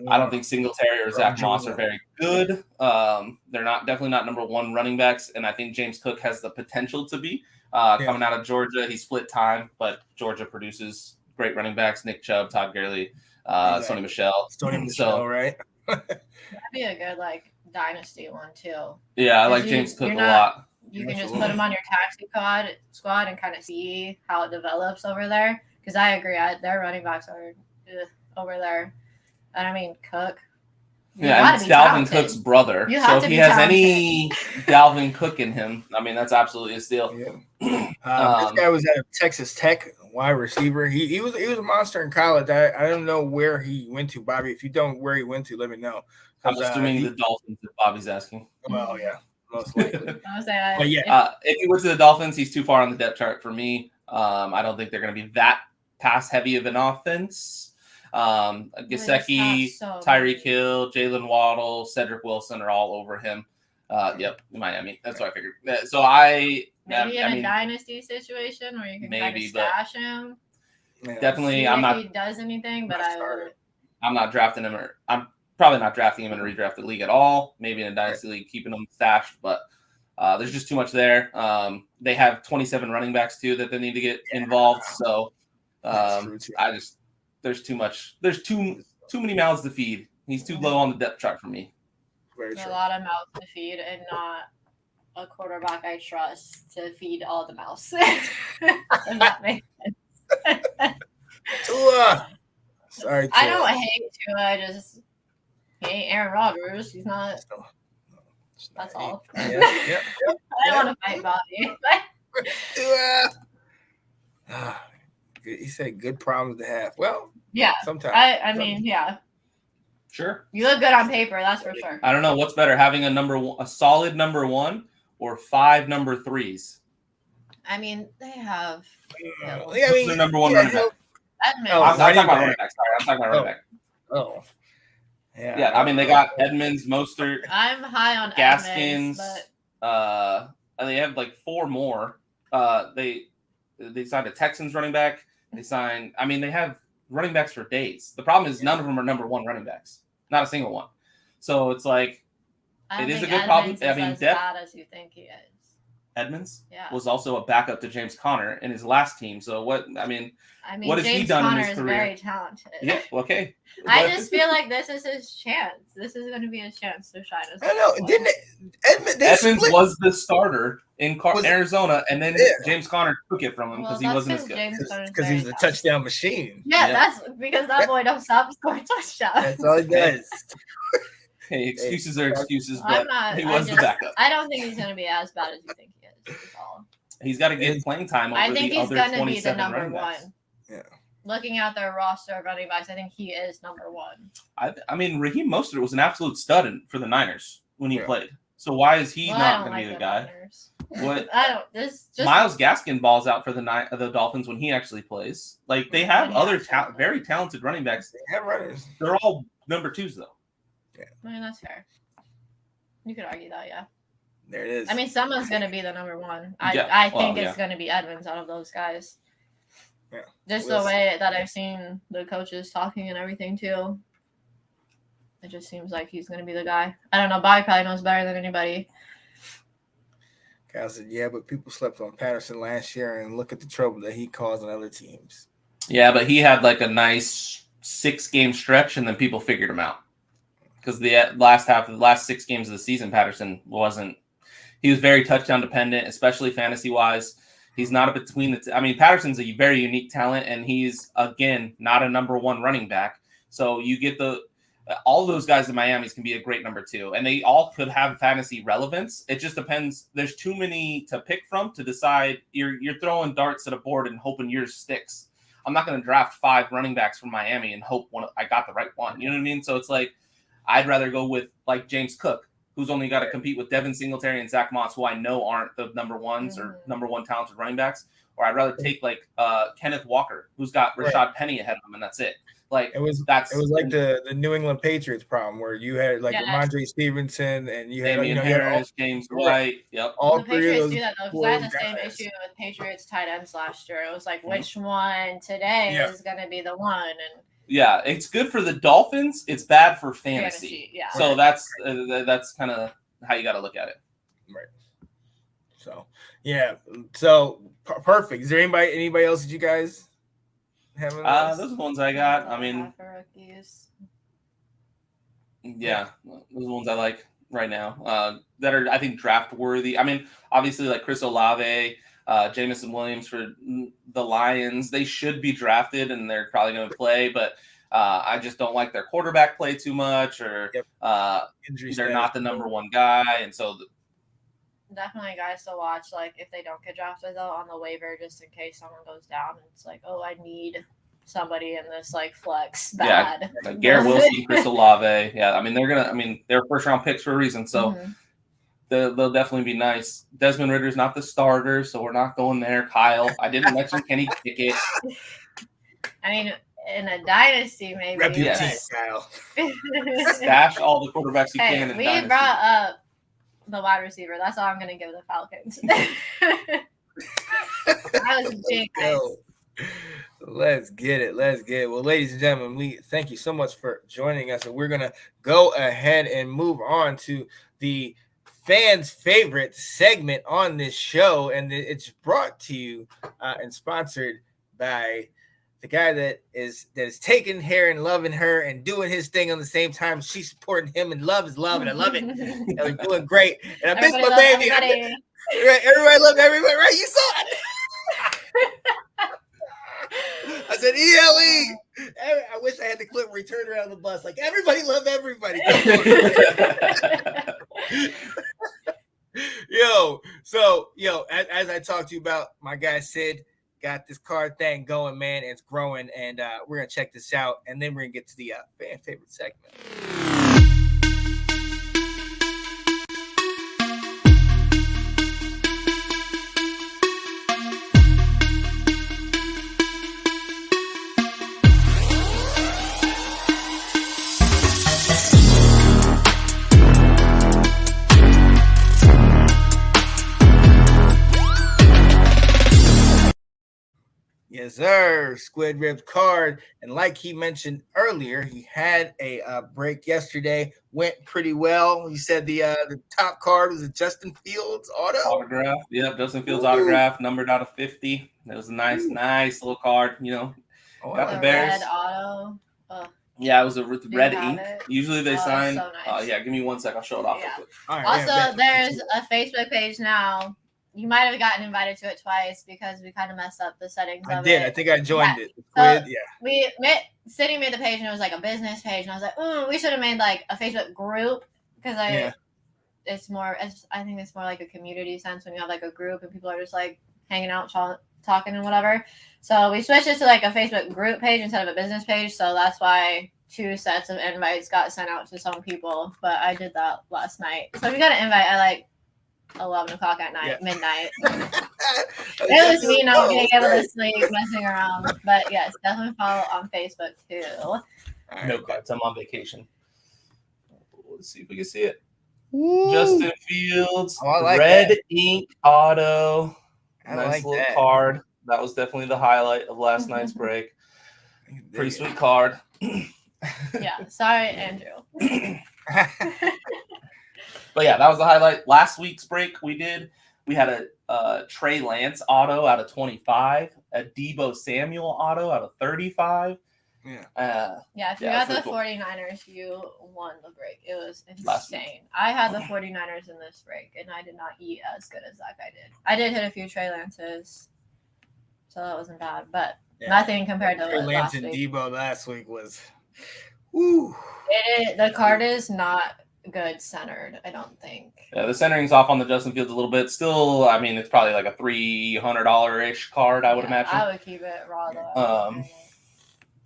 I don't think Singletary or Zach Moss are very good. They're definitely not number one running backs, and I think James Cook has the potential to be. Coming out of Georgia, he split time, but Georgia produces great running backs: Nick Chubb, Todd Gurley, Sony Michel. Right? That'd be a good dynasty one too. Yeah, I like James Cook a lot. You can just put him on your taxi squad and kind of see how it develops over there. Because I agree, their running backs are over there. And I mean, Cook. Yeah, and it's Dalvin Cook's brother. So if he has any Dalvin Cook in him, I mean, that's absolutely a steal. Yeah. This guy was at Texas Tech, wide receiver. He was a monster in college. I don't know where he went to, Bobby. If you don't where he went to, let me know. I'm assuming the Dolphins if Bobby's asking. Well, yeah, most likely. But if he went to the Dolphins, he's too far on the depth chart for me. I don't think they're going to be that pass heavy of an offense. Gesicki, Tyreek Hill, Jalen Waddle, Cedric Wilson are all over him. Miami. That's what I figured. So maybe in a dynasty situation where you can kind of stash him. Definitely, if he does anything, but I'm not drafting him, or I'm probably not drafting him in a redrafted league at all. Maybe in a dynasty league, keeping him stashed, but there's just too much there. They have 27 running backs too that they need to get involved. So there's too much. There's too many mouths to feed. He's too low on the depth chart for me. There's a lot of mouths to feed, and not a quarterback I trust to feed all the mouths. If that makes sense. Tua. Sorry, Tua. I don't hate Tua. I just hate Aaron Rodgers. He's not. That's all. Yeah. I don't want to fight Bobby. Tua. He said good problems to have. Well, yeah. Sometimes. I mean, yeah. Sure. You look good on paper, that's for sure. I don't know what's better, having a solid number one or 5 number 3s. I mean, they have. Who's their number one running back? Edmonds. I'm talking about running back. Sorry, I'm talking about running back. Oh. Yeah, I mean, they got Edmonds, Mostert. I'm high on Gaskins. Edmonds, And they have 4 more. They signed a Texans running back. They have running backs for days. The problem is none of them are number one running backs. Not a single one. So it's like it is a good problem. I mean, as bad as you think he is. Edmonds Yeah. was also a backup to James Conner in his last team. So what? I mean, what has James he done Conner in his career? is very talented. Yeah. Okay. I just feel like this is his chance. This is going to be his chance to shine. I know. Didn't Edmonds was the starter in Arizona, and then James Conner took it from him because he wasn't as good. Because he was a touchdown machine. Yeah, that's because that boy don't stop scoring touchdowns. That's all he does. Hey, excuses are excuses, but he was the backup. I don't think he's going to be as bad as you think he is. He's got to get playing time over the other 27 running backs. I think he's going to be the number one. Yeah. Looking at their roster of running backs, I think he is number one. I mean, Raheem Mostert was an absolute stud for the Niners when he played. So why is he not going to be the guy? Niners. What? I don't. This just Myles Gaskin balls out for the Dolphins when he actually plays. Like they have other very talented running backs. They have runners. They're all number twos though. Yeah, I mean that's fair. You could argue that, yeah. There it is. I mean, someone's going to be the number one. I think it's going to be Edmonds out of those guys. Yeah. Just the way that I've seen the coaches talking and everything too. It just seems like he's going to be the guy. I don't know. Bobby probably knows better than anybody. Kyle said, yeah, but people slept on Patterson last year and look at the trouble that he caused on other teams. Yeah, but he had like a nice 6-game stretch and then people figured him out. Because the last 6 games of the season, Patterson he was very touchdown dependent, especially fantasy wise. He's not a between Patterson's a very unique talent, and he's again not a number one running back. So you get all those guys in Miami's can be a great number 2, and they all could have fantasy relevance. It just depends. There's too many to pick from to decide. You're throwing darts at a board and hoping yours sticks. I'm not going to draft 5 running backs from Miami and hope I got the right one. You know what I mean? So it's like I'd rather go with like James Cook, who's only got to compete with Devin Singletary and Zach Moss, who I know aren't the number ones or number one talented running backs. Or I'd rather take like Kenneth Walker, who's got Rashad Penny ahead of him, and that's it. Like it was like the New England Patriots problem where you had like Ramondre Stevenson and you had Damian Harris, James White. Yep. All the three Patriots of those do that though, because I had the same issue with Patriots tight ends last year. It was like which one today is going to be the one, and yeah, it's good for the Dolphins. It's bad for fantasy. Yeah. So that's kind of how you got to look at it. Right. So yeah. So perfect. Is there anybody else that you guys have? Those are the ones I got. I mean, yeah, those are the ones I like right now. That are I think draft worthy. I mean, obviously like Chris Olave. Jameson Williams for the Lions. They should be drafted and they're probably going to play, but I just don't like their quarterback play too much, or they're not the number one guy. And so definitely guys to watch, like if they don't get drafted though, on the waiver, just in case someone goes down. It's like, oh, I need somebody in this like flex bad. Yeah, like Garrett Wilson, Chris Olave. Yeah, I mean they're first round picks for a reason. So they'll definitely be nice. Desmond Ritter's not the starter, so we're not going there. Kyle, I didn't mention Kenny Pickett. I mean, in a dynasty, maybe. Kyle. Stash all the quarterbacks you can. In we dynasty. Brought up the wide receiver. That's all I'm going to give the Falcons. That was jinx. Let's get it. Well, ladies and gentlemen, we thank you so much for joining us, and we're going to go ahead and move on to the fans' favorite segment on this show, and it's brought to you and sponsored by the guy that is taking her and loving her and doing his thing on the same time. She's supporting him, and love is love, and I love it. And we're doing great. And I miss my baby. Everybody love everybody, right? You saw it. I said ELE. I wish I had the clip where he turned around the bus like everybody love everybody. As I talked to you about, my guy Sid got this card thing going, man. It's growing, and we're gonna check this out, and then we're gonna get to the fan favorite segment. Yes, Yes, sir. Squid Rib card. And like he mentioned earlier, he had a break yesterday. Went pretty well. He said the top card was a Justin Fields autograph. Yeah, Justin Fields autograph, numbered out of 50. It was a nice little card. Got the Bears. Red auto. Oh. Yeah, it was a red ink. Usually they sign. So nice. Yeah, give me 1 sec. I'll show it off. Yeah. All right, also, there's a Facebook page now. You might have gotten invited to it twice because we kind of messed up the settings of it. I did. I think I joined it. So City made the page and it was like a business page, and I was like, we should have made like a Facebook group because it's more. I think it's more like a community sense when you have like a group and people are just like hanging out, talking and whatever. So we switched it to like a Facebook group page instead of a business page. So that's why 2 sets of invites got sent out to some people. But I did that last night. So if you got an invite, I like 11 o'clock at night, midnight. It was me not being able to sleep, messing around. But yes, definitely follow on Facebook too. Right. No cards. I'm on vacation. Let's see if we can see it. Woo. Justin Fields, red ink auto. Nice little card. That was definitely the highlight of last night's break. Pretty sweet card. Yeah. Sorry, Andrew. But yeah, that was the highlight. Last week's break we had a Trey Lance auto out of 25, a Deebo Samuel auto out of 35. Yeah. If you got the 49ers, you won the break. It was insane. I had the 49ers in this break, and I did not eat as good as that guy did. I did hit a few Trey Lances, so that wasn't bad, but nothing compared to Trey Lance and Deebo last week was woo. The card is not good centered, I don't think. Yeah, the centering's off on the Justin Fields a little bit. Still, I mean, it's probably like a $300-ish card, I would imagine. I would keep it raw though.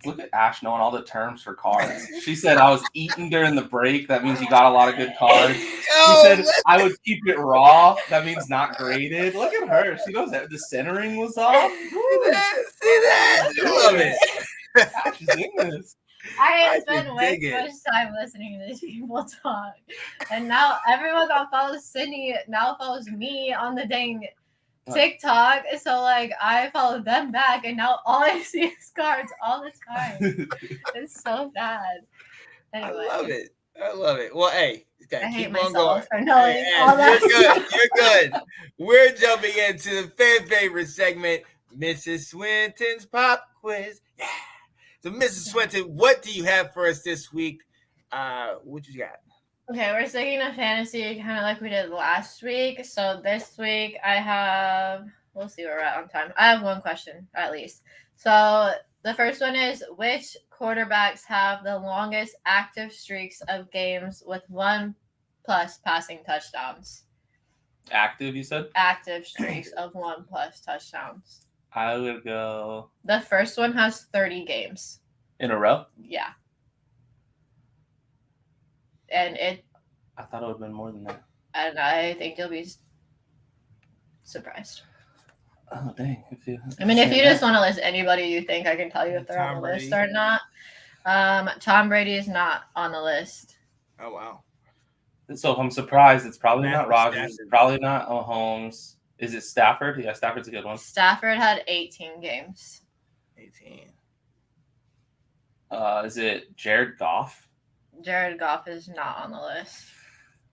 Look at Ash knowing all the terms for cards. She said I was eating during the break. That means you got a lot of good cards. She said I would keep it raw. That means not graded. Look at her. She knows that the centering was off. See that? I love it. She's in this. I spend way too much time listening to these people talk. And now everyone that follows Sydney now follows me on the dang TikTok. So like I follow them back and now all I see is cards all the time. It's so bad. Anyway. I love it. Well, hey, I hate keep myself on going. for knowing all that. You're good. We're jumping into the fan favorite segment, Mrs. Swinton's Pop Quiz. Yeah. So, Mrs. Swinton, what do you have for us this week? What you got? Okay, we're sticking to fantasy kind of like we did last week. So this week we'll see where we're at on time. I have one question at least. So the first one is, which quarterbacks have the longest active streaks of games with 1+ passing touchdowns? Active, you said? Active streaks of 1+ touchdowns. I would go. The first one has 30 games. In a row? Yeah. And I thought it would have been more than that. And I think you'll be surprised. Oh, dang. If you just want to list anybody you think, I can tell you if they're on the list or not. Tom Brady is not on the list. Oh, wow. So if I'm surprised, it's probably not Rodgers. It's probably not Mahomes. Is it Stafford? Yeah, Stafford's a good one. Stafford had 18 games. 18. Is it Jared Goff? Jared Goff is not on the list.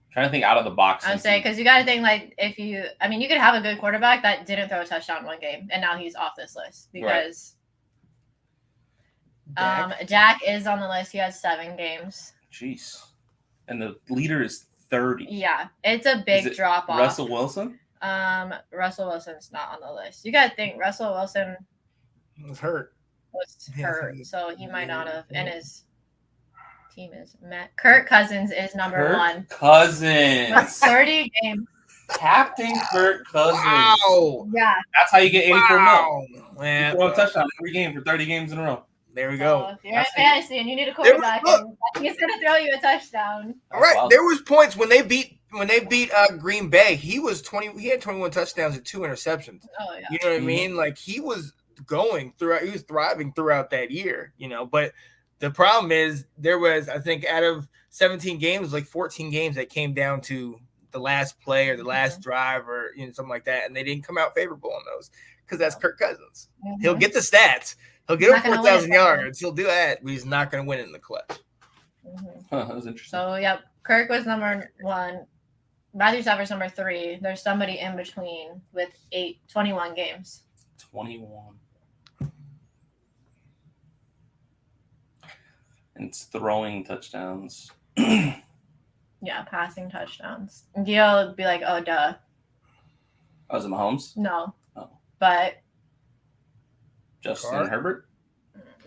I'm trying to think out of the box. I would say, because you got to think, like, you could have a good quarterback that didn't throw a touchdown one game, and now he's off this list because Dak is on the list. He has 7 games. Jeez. And the leader is 30. Yeah, it's a big drop off. Russell Wilson? Russell Wilson's not on the list. You got to think Russell Wilson was hurt. So he might not have. And his team is met. Kirk Cousins is number 1. Cousins. With 30 games. Captain Kirk Cousins. Wow. Yeah. That's how you get 84 mil. Man, you throw a touchdown every game for 30 games in a row. There we go. So if you're in fantasy and you need a quarterback, he's going to throw you a touchdown. All right. Wow. There was points when they beat Green Bay. He had 21 touchdowns and 2 interceptions. Oh yeah. You know what I mean? Like he was going throughout. He was thriving throughout that year. You know, but the problem is there was, I think, out of 17 games, like 14 games that came down to the last play or the last drive or something like that, and they didn't come out favorable on those because that's Kirk Cousins. Mhm. He'll get the stats. He'll get He's over not gonna win 4,000 it, though. yards. He'll do that, but he's not going to win it in the clutch. Mhm. That was interesting. So, yep, Kirk was number 1. Matthew Stafford's number 3. There's somebody in between with 21 games. 21. And it's throwing touchdowns. Yeah, passing touchdowns. Gio would be like, oh, duh. Oh, is it Mahomes? No. Oh. But Justin Carr? Herbert?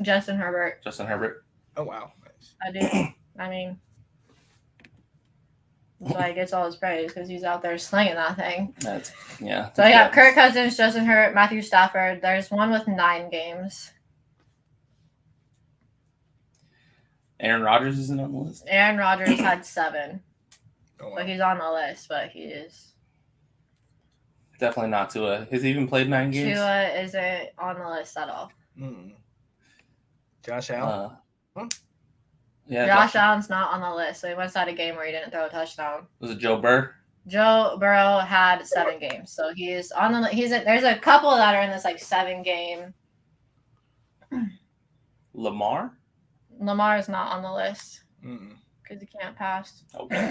Justin Herbert, Justin Herbert. Oh, wow. Nice. I do. I mean, that's why he gets all his praise because he's out there slinging that thing. That's yeah. So, yeah, Kirk Cousins, Justin Herbert, Matthew Stafford. There's one with 9 games. Aaron Rodgers isn't on the list. Aaron Rodgers had 7. Oh, So wow. he's on the list, but he is. Definitely not Tua. Has he even played 9 games? Tua isn't on the list at all. Josh Allen? Yeah. Josh Allen's not on the list, so he once had a game where he didn't throw a touchdown. Was it Joe Burr? Joe Burrow had 7 games, so he's on the. There's a couple that are in this like 7 game. Lamar? Lamar is not on the list Mm-mm. because he can't pass. Okay.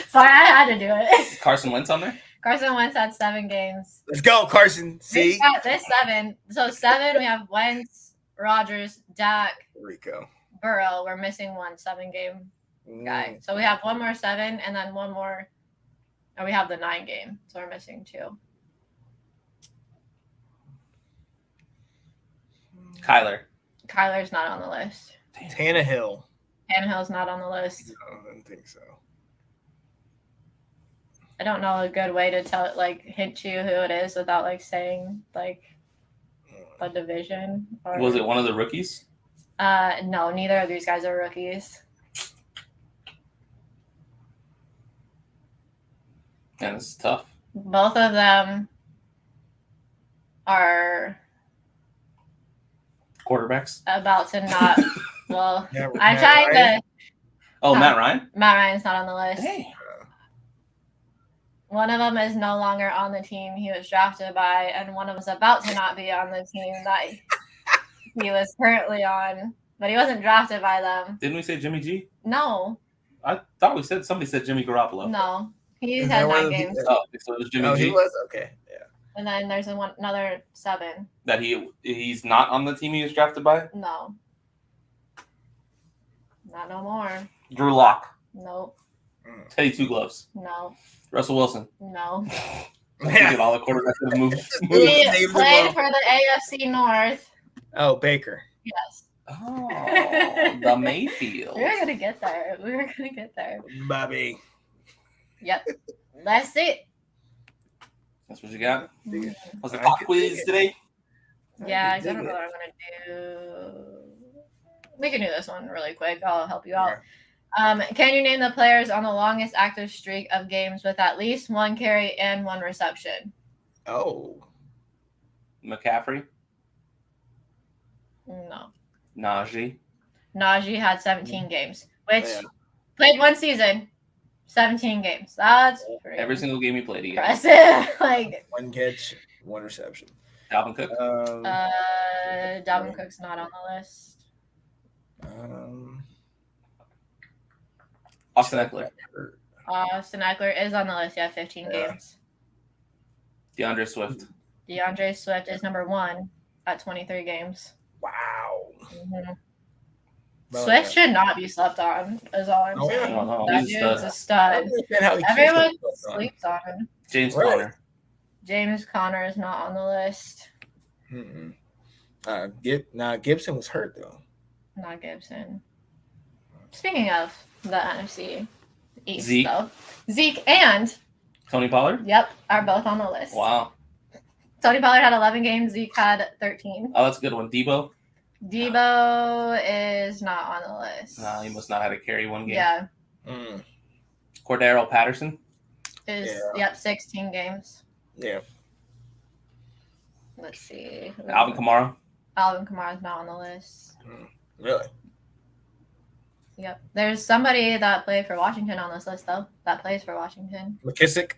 Sorry, I had to do it. Carson Wentz on there? Carson Wentz had 7 games. Let's go, Carson. See? This 7. So 7, we have Wentz, Rodgers, Dak, Rico. Burrow. We're missing one 7-game guy. So we have one more 7 and then one more. And we have the 9 game. So we're missing 2. Kyler's not on the list. Tannehill. Tannehill's not on the list. No, I don't think so. I don't know a good way to tell like hint you who it is without like saying like a division. Or, Was it one of the rookies? No, neither of these guys are rookies. And it's tough. Both of them are Quarterbacks? about to not. Well, Yeah, I'm Matt trying Ryan? to. Oh, Matt Ryan? Matt Ryan's not on the list. Hey. One of them is no longer on the team he was drafted by, and one of them is about to not be on the team that he was currently on, but he wasn't drafted by them. Didn't we say Jimmy G? No, I thought somebody said Jimmy Garoppolo. no. He Is had that one 9 of the- games. Oh, so it was Jimmy Oh, G. he was? Okay. Yeah. And then there's another 7. That he's not on the team he was drafted by? No. Not no more. Drew Lock. Nope. Teddy Two Gloves. No. Russell Wilson. No. I think all the quarterbacks have moved. He David played Lowe. for the AFC North. Oh, Baker. Yes. Oh, the Mayfield. We were going to get there. Bobby. Yep. That's it. That's what you got? Mhm. Was the I pop could quiz dig it. today? Yeah, I could dig don't know it. what I'm going to do. We can do this one really quick. I'll help you out. Can you name the players on the longest active streak of games with at least 1 carry and 1 reception? Oh. McCaffrey. No. Najee. Najee had 17 games, which Yeah. played 1 season, 17 games. That's pretty Every single game he played, he got. impressive. Like, 1 catch, 1 reception. Dalvin Cook. Dalvin Cook's not on the list. Austin Eckler. Austin Eckler is on the list. Yeah, 15 Yeah. games. DeAndre Swift. DeAndre Swift is number 1 at 23 games. Wow. Mhm. Well, Swift should not be slept on, is all I'm Oh, yeah. saying. Oh, no, That he's a dude's stud. a stud. understand how he keeps Everyone it on. sleeps on him. James Right. Conner. James Conner is not on the list. Mm-mm. Gibson was hurt though. Not Gibson. Speaking of the NFC East, Zeke. though, Zeke and Tony Pollard. yep are both on the list. Wow. Tony Pollard had 11 games. Zeke had 13. Oh, that's a good one. Debo. Debo is not on the list. No, he must not have had to carry 1 game. Yeah, Mm. Cordero Patterson. is Yeah. 16 games. Yeah. Let's see. Alvin Kamara. Alvin Kamara's not on the list. Really? Yep. There's somebody that played for Washington on this list, though. That plays for Washington. McKissick.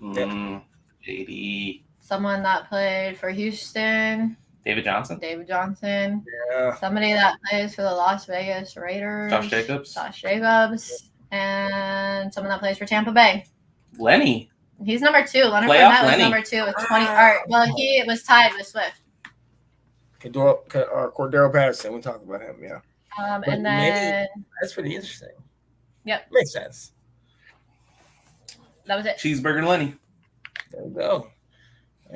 Mm, JD. Someone that played for Houston. David Johnson. Yeah. Somebody that plays for the Las Vegas Raiders. Josh Jacobs. And someone that plays for Tampa Bay. Lenny. He's number 2. Leonard Playoff Fournette was Lenny. number 2 with 20. Well, he was tied with Swift. Cordero Patterson. We talked about him, yeah. And then that's pretty interesting. Yep. Makes sense. That was it. Cheeseburger Lenny. There we go.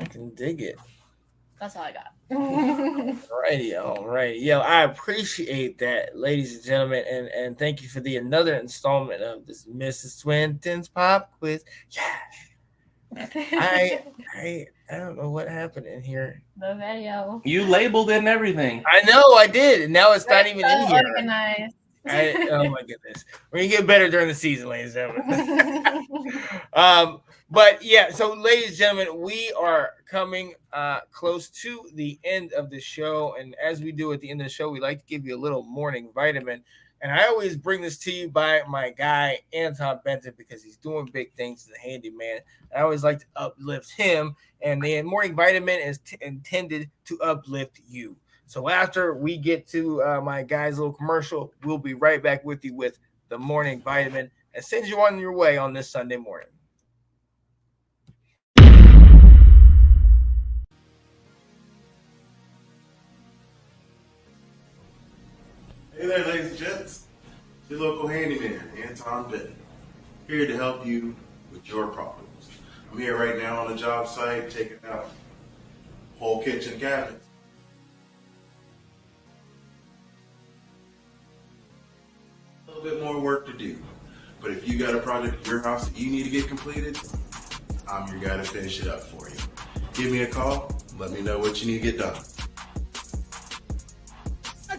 I can dig it. That's all I got. All right. Yo, I appreciate that, ladies and gentlemen, and thank you for another installment of this Mrs. Swinton's Pop Quiz. Yeah. I don't know what happened in here. The video. You labeled it and everything. I know I did, and now it's not even in here. Organized. Oh my goodness. We're gonna get better during the season, ladies and gentlemen. But yeah, so ladies and gentlemen, we are coming close to the end of the show, and as we do at the end of the show, we like to give you a little morning vitamin. And I always bring this to you by my guy Anton Benton because he's doing big things as a handyman. I always like to uplift him, and the morning vitamin is intended to uplift you. So after we get to my guy's little commercial, we'll be right back with you with the morning vitamin and send you on your way on this Sunday morning. Hey there, ladies and gents. Your local handyman, Anton Benton, here to help you with your problems. I'm here right now on the job site taking out whole kitchen cabinets. A little bit more work to do, but if you got a project at your house that you need to get completed, I'm your guy to finish it up for you. Give me a call, let me know what you need to get done.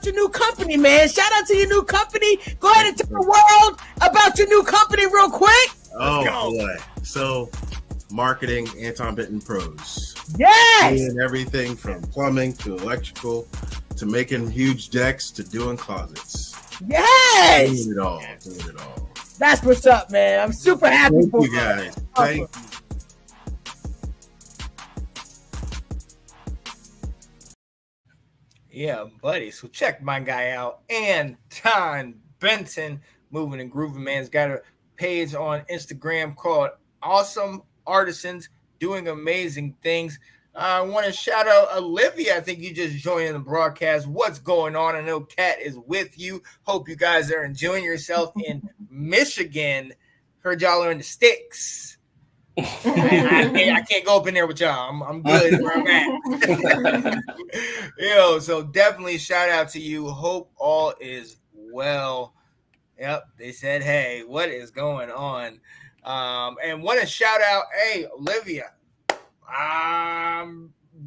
Your new company, man. Shout out to your new company. Go ahead and tell the world about your new company real quick. Oh boy. So marketing Anton Benton Pros. Yes. Doing everything from plumbing to electrical to making huge decks to doing closets. Yes. Doing it all. That's what's up, man. I'm super happy Thank for you guys. Thank you. Yeah, buddy. So check my guy out, Anton Benton, Moving and Grooving Man's got a page on Instagram called Awesome Artisans, doing amazing things. I want to shout out Olivia. I think you just joined the broadcast. What's going on? I know Kat is with you. Hope you guys are enjoying yourself in Michigan. Heard y'all are in the sticks. I can't go up in there with y'all. I'm good where I'm at. Yo, so definitely shout out to you. Hope all is well. Yep, they said, hey, what is going on? And want to shout out, hey, Olivia.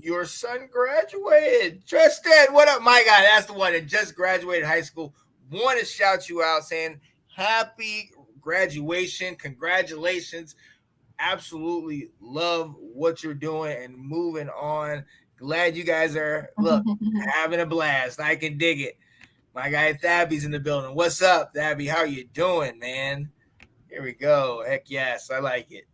Your son graduated. Tristan, what up, my guy? That's the one that just graduated high school. Want to shout you out saying happy graduation. Congratulations. Absolutely love what you're doing and moving on. Glad you guys are having a blast. I can dig it. My guy Thabby's in the building. What's up, Thabby? How you doing, man? Here we go. Heck yes, I like it.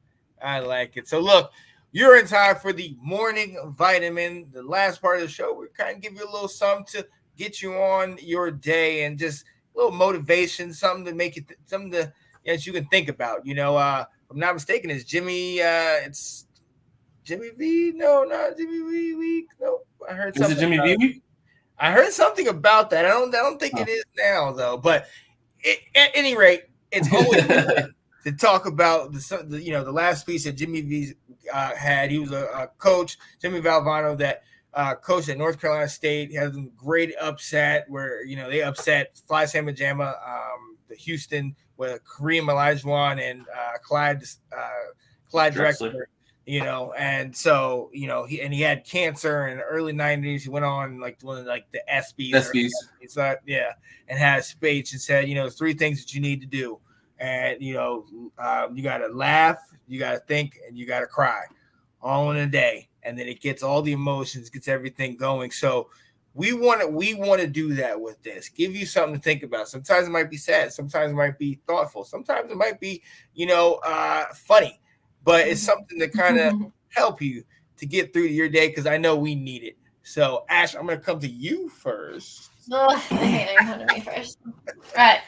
So look, you're in time for the morning vitamin. The last part of the show, we're kind of give you a little something to get you on your day and just a little motivation, something to make it, something to that you can think about. You know, if I'm not mistaken, it's Jimmy. It's Jimmy V. No, not Jimmy V week. No, I heard something. Is it Jimmy V week? I heard something about that. I don't think it is now though. But at any rate, it's always to talk about the last piece that Jimmy V had. He was a coach, Jimmy Valvano, that coached at North Carolina State. He had a great upset where they upset Fly Sam and Jamma, the Houston with Kareem Olajuwon and Clyde Drexler. And so he had cancer in the early 90s. He went on one of the ESPYs. So, and had a speech and said, three things that you need to do. And you got to laugh, you got to think, and you got to cry all in a day. And then it gets all the emotions, gets everything going. So we want to do that with this. Give you something to think about. Sometimes it might be sad. Sometimes it might be thoughtful. Sometimes it might be, funny. But it's something to kind of help you to get through your day because I know we need it. So, Ash, I'm going to come to you first. Oh, I hate it coming to me first. Right.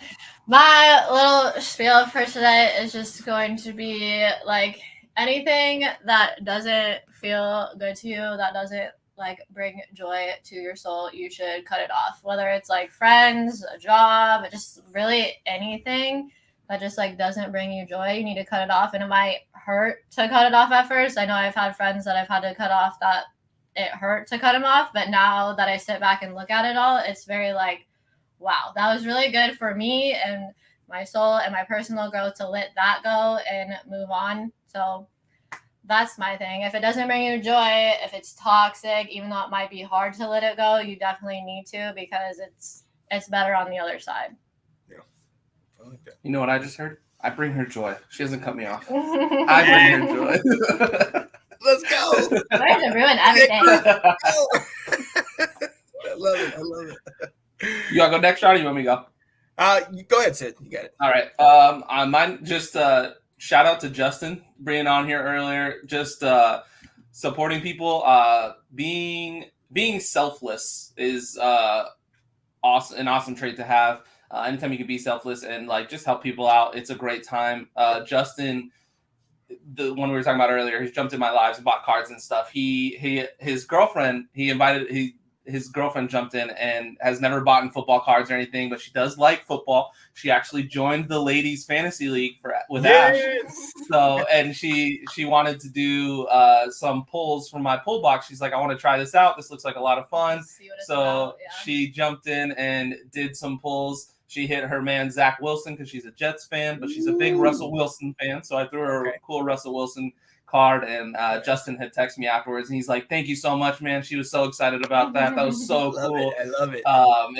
My little spiel for today is just going to be like anything that doesn't feel good to you, that doesn't like bring joy to your soul, you should cut it off. Whether it's like friends, a job, just really anything that just like doesn't bring you joy, you need to cut it off. And it might hurt to cut it off at first. I know I've had friends that I've had to cut off that it hurt to cut them off, but now that I sit back and look at it all, it's very like, wow, that was really good for me and my soul and my personal growth to let that go and move on. So that's my thing. If it doesn't bring you joy, if it's toxic, even though it might be hard to let it go, you definitely need to, because it's better on the other side. Yeah, I like that. You know what I just heard? I bring her joy. She doesn't cut me off. I bring her joy. Let's go. We're to ruin everything. I love it. I love it. You want to go next, Sean, or you want me to go? Go ahead, Sid. You got it. All right. Mine just shout out to Justin bringing on here earlier. Just supporting people. Being selfless is an awesome trait to have. Anytime you can be selfless and like just help people out, it's a great time. Justin, the one we were talking about earlier, he's jumped in my lives and bought cards and stuff. His girlfriend jumped in and has never bought football cards or anything, but she does like football. She actually joined the ladies fantasy league with Ash. So, and she wanted to do some pulls from my pull box. She's like, I want to try this out. This looks like a lot of fun. So she jumped in and did some pulls. She hit her man Zach Wilson because she's a Jets fan, but she's a big Russell Wilson fan. So I threw her a cool Russell Wilson card, and Justin had texted me afterwards, and he's like, "Thank you so much, man." She was so excited about that. That was so cool. I love it.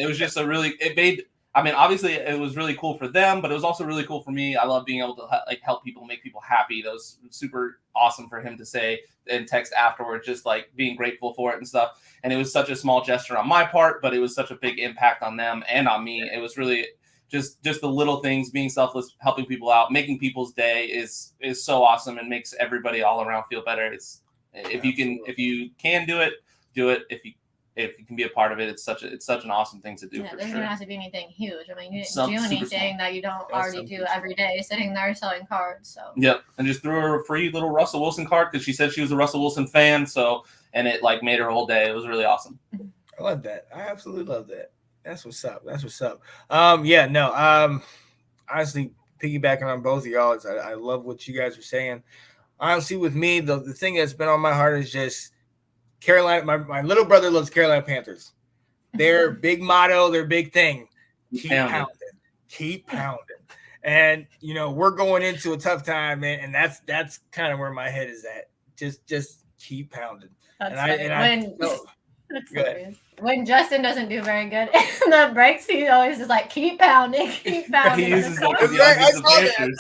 It was just obviously it was really cool for them, but it was also really cool for me. I love being able to help people, make people happy. That was super awesome for him to say and text afterwards, just like being grateful for it and stuff. And it was such a small gesture on my part, but it was such a big impact on them and on me. It was really just the little things, being selfless, helping people out, making people's day is so awesome and makes everybody all around feel better. If you can do it. If you can be a part of it, it's such an awesome thing to do. Yeah, for doesn't sure. have to be anything huge. I mean, you didn't do anything that you don't already do every day, sitting there selling cards. So yep, and just threw her a free little Russell Wilson card because she said she was a Russell Wilson fan. So, and it like made her whole day. It was really awesome. I love that. I absolutely love that. That's what's up. Honestly, piggybacking on both of y'all, I love what you guys are saying. Honestly, with me, the thing that's been on my heart is just Carolina. My little brother loves Carolina Panthers. Their big motto, their big thing: keep pounding. And we're going into a tough time, man, and that's kind of where my head is at. Just keep pounding. When Justin doesn't do very good in the breaks, he always is like, keep pounding. He uses that because he uses the Panthers.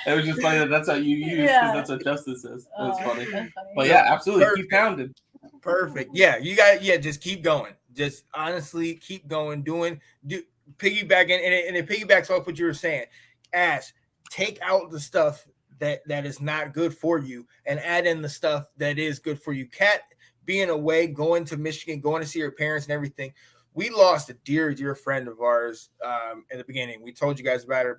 It was just funny that's how you use, because that's what Justin says. It was funny. But yeah, absolutely. Perfect. Keep pounding. Perfect. Yeah, you got just keep going. Just honestly keep going, piggybacking, and it piggybacks off what you were saying. Ash, take out the stuff that is not good for you and add in the stuff that is good for you. Kat, being away, going to Michigan, going to see her parents and everything. We lost a dear friend of ours in the beginning. We told you guys about her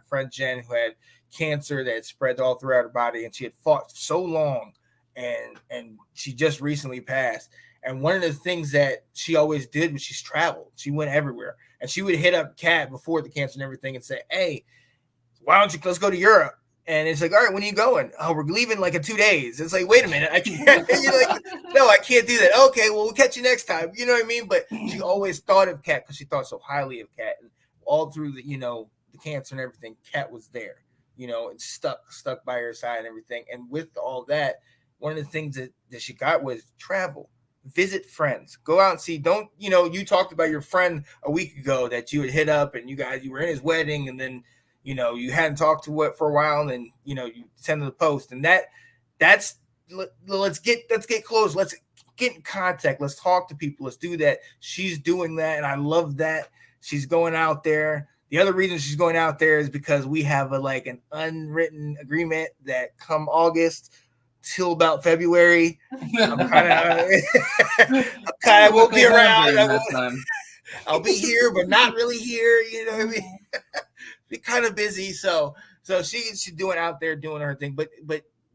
friend Jen, who had cancer that had spread all throughout her body, and she had fought so long, and she just recently passed. And one of the things that she always did was she's traveled. She went everywhere, and she would hit up Kat before the cancer and everything and say, "Hey, let's go to Europe." And it's like, all right, when are you going? Oh, we're leaving like in 2 days. It's like, wait a minute, I can't. You're like, no, I can't do that. Okay, well, we'll catch you next time. You know what I mean? But she always thought of Kat because she thought so highly of Kat, and all through the the cancer and everything, Kat was there, and stuck by her side and everything. And with all that, one of the things that she got was travel, visit friends, go out and see. Don't you talked about your friend a week ago that you had hit up, and you were in his wedding, and then you hadn't talked to for a while, and then you send them the post, and that's let's get close, let's get in contact, let's talk to people, let's do that. She's doing that, and I love that. She's going out there. The other reason she's going out there is because we have an unwritten agreement that come August till about February, I kind of won't be around. I'll be here, but not really here. You know what I mean? Be kind of busy. So she's doing out there doing her thing, but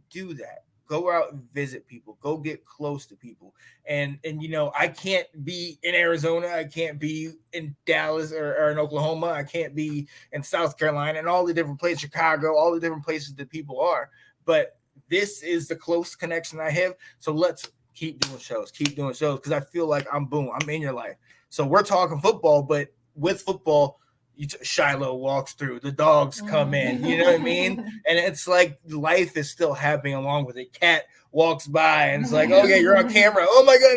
do that. Go out and visit people. Go get close to people. And I can't be in Arizona. I can't be in Dallas or in Oklahoma. I can't be in South Carolina and all the different places, Chicago, all the different places that people are. But this is the close connection I have. So let's keep doing shows because I feel like I'm in your life. So we're talking football, but with football, Shiloh walks through, the dogs come in, you know what I mean? And it's like life is still happening along with it. Cat walks by and it's like, okay, you're on camera. Oh my God,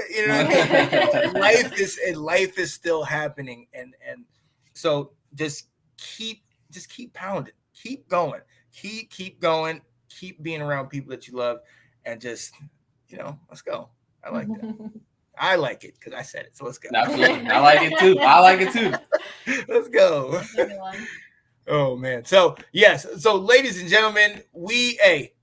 you know what I mean? life is still happening. And so just keep pounding, keep going, keep going, keep being around people that you love, and just, let's go. I like that. I like it because I said it. So let's go. Absolutely. I like it too. Let's go. Oh man. So yes. So ladies and gentlemen,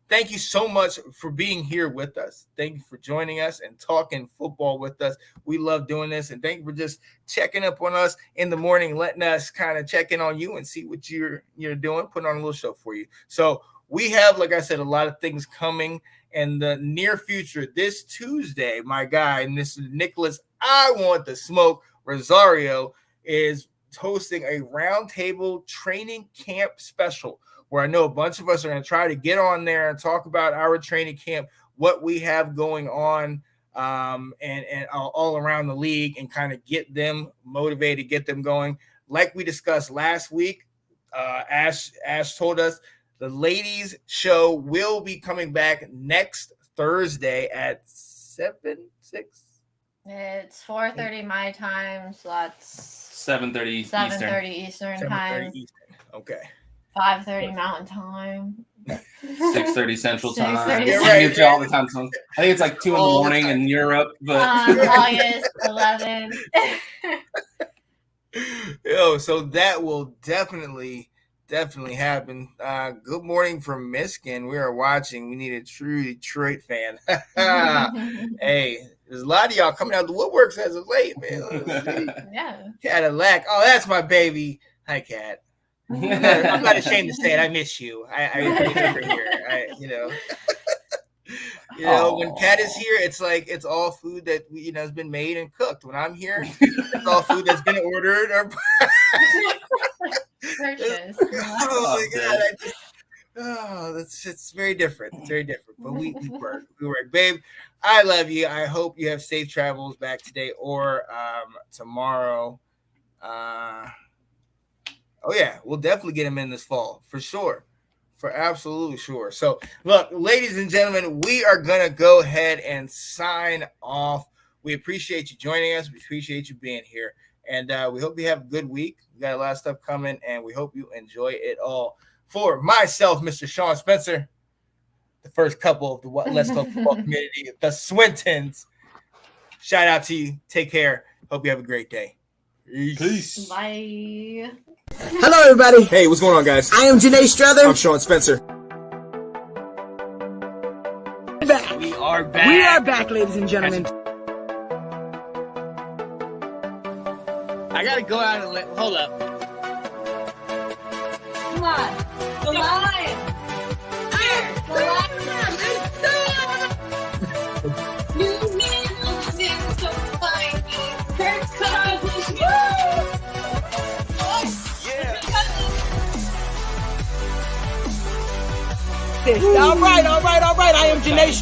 thank you so much for being here with us. Thank you for joining us and talking football with us. We love doing this, and thank you for just checking up on us in the morning, letting us kind of check in on you and see what you're doing, putting on a little show for you. So we have, like I said, a lot of things coming in the near future. This Tuesday, my guy, Mr. Nicholas, I Want the Smoke Rosario, is hosting a roundtable training camp special where I know a bunch of us are going to try to get on there and talk about our training camp, what we have going on, and all around the league, and kind of get them motivated, get them going. Like we discussed last week, Ash told us the ladies' show will be coming back next Thursday at 7:06. It's 4:30 my time, so that's 7:30 Eastern time. Okay. 5:30 Mountain Time. 6:30 Central Time. 6:30 All the time. I think it's like 2 a.m. in Europe, but August 11th. So that will definitely happen. Good morning from Michigan. We are watching. We need a true Detroit fan. Hey, there's a lot of y'all coming out of the woodworks as of late, man. Yeah. Cadillac. Oh, that's my baby. Hi, Cat. I'm not ashamed to say it. I miss you. I remember here. When Cat is here, it's like it's all food that has been made and cooked. When I'm here, it's all food that's been ordered or purchased. Oh my God! It's very different. It's very different. But we work, babe. I love you. I hope you have safe travels back today or tomorrow. Oh yeah, we'll definitely get him in this fall for sure. For absolutely sure. So, look, ladies and gentlemen, we are going to go ahead and sign off. We appreciate you joining us. We appreciate you being here. And we hope you have a good week. We got a lot of stuff coming, and we hope you enjoy it all. For myself, Mr. Sean Spencer, the first couple of the Let's Talk Football community, the Swintons, shout out to you. Take care. Hope you have a great day. Peace. Bye. Hello, everybody. Hey, what's going on, guys? I am Janae Strother. I'm Sean Spencer. We are back, ladies and gentlemen. I gotta go out and hold up. Come on. The line. Here. The line. New man looking so fine. Kirk Cousins. Woo! All right. I am Janae Strother.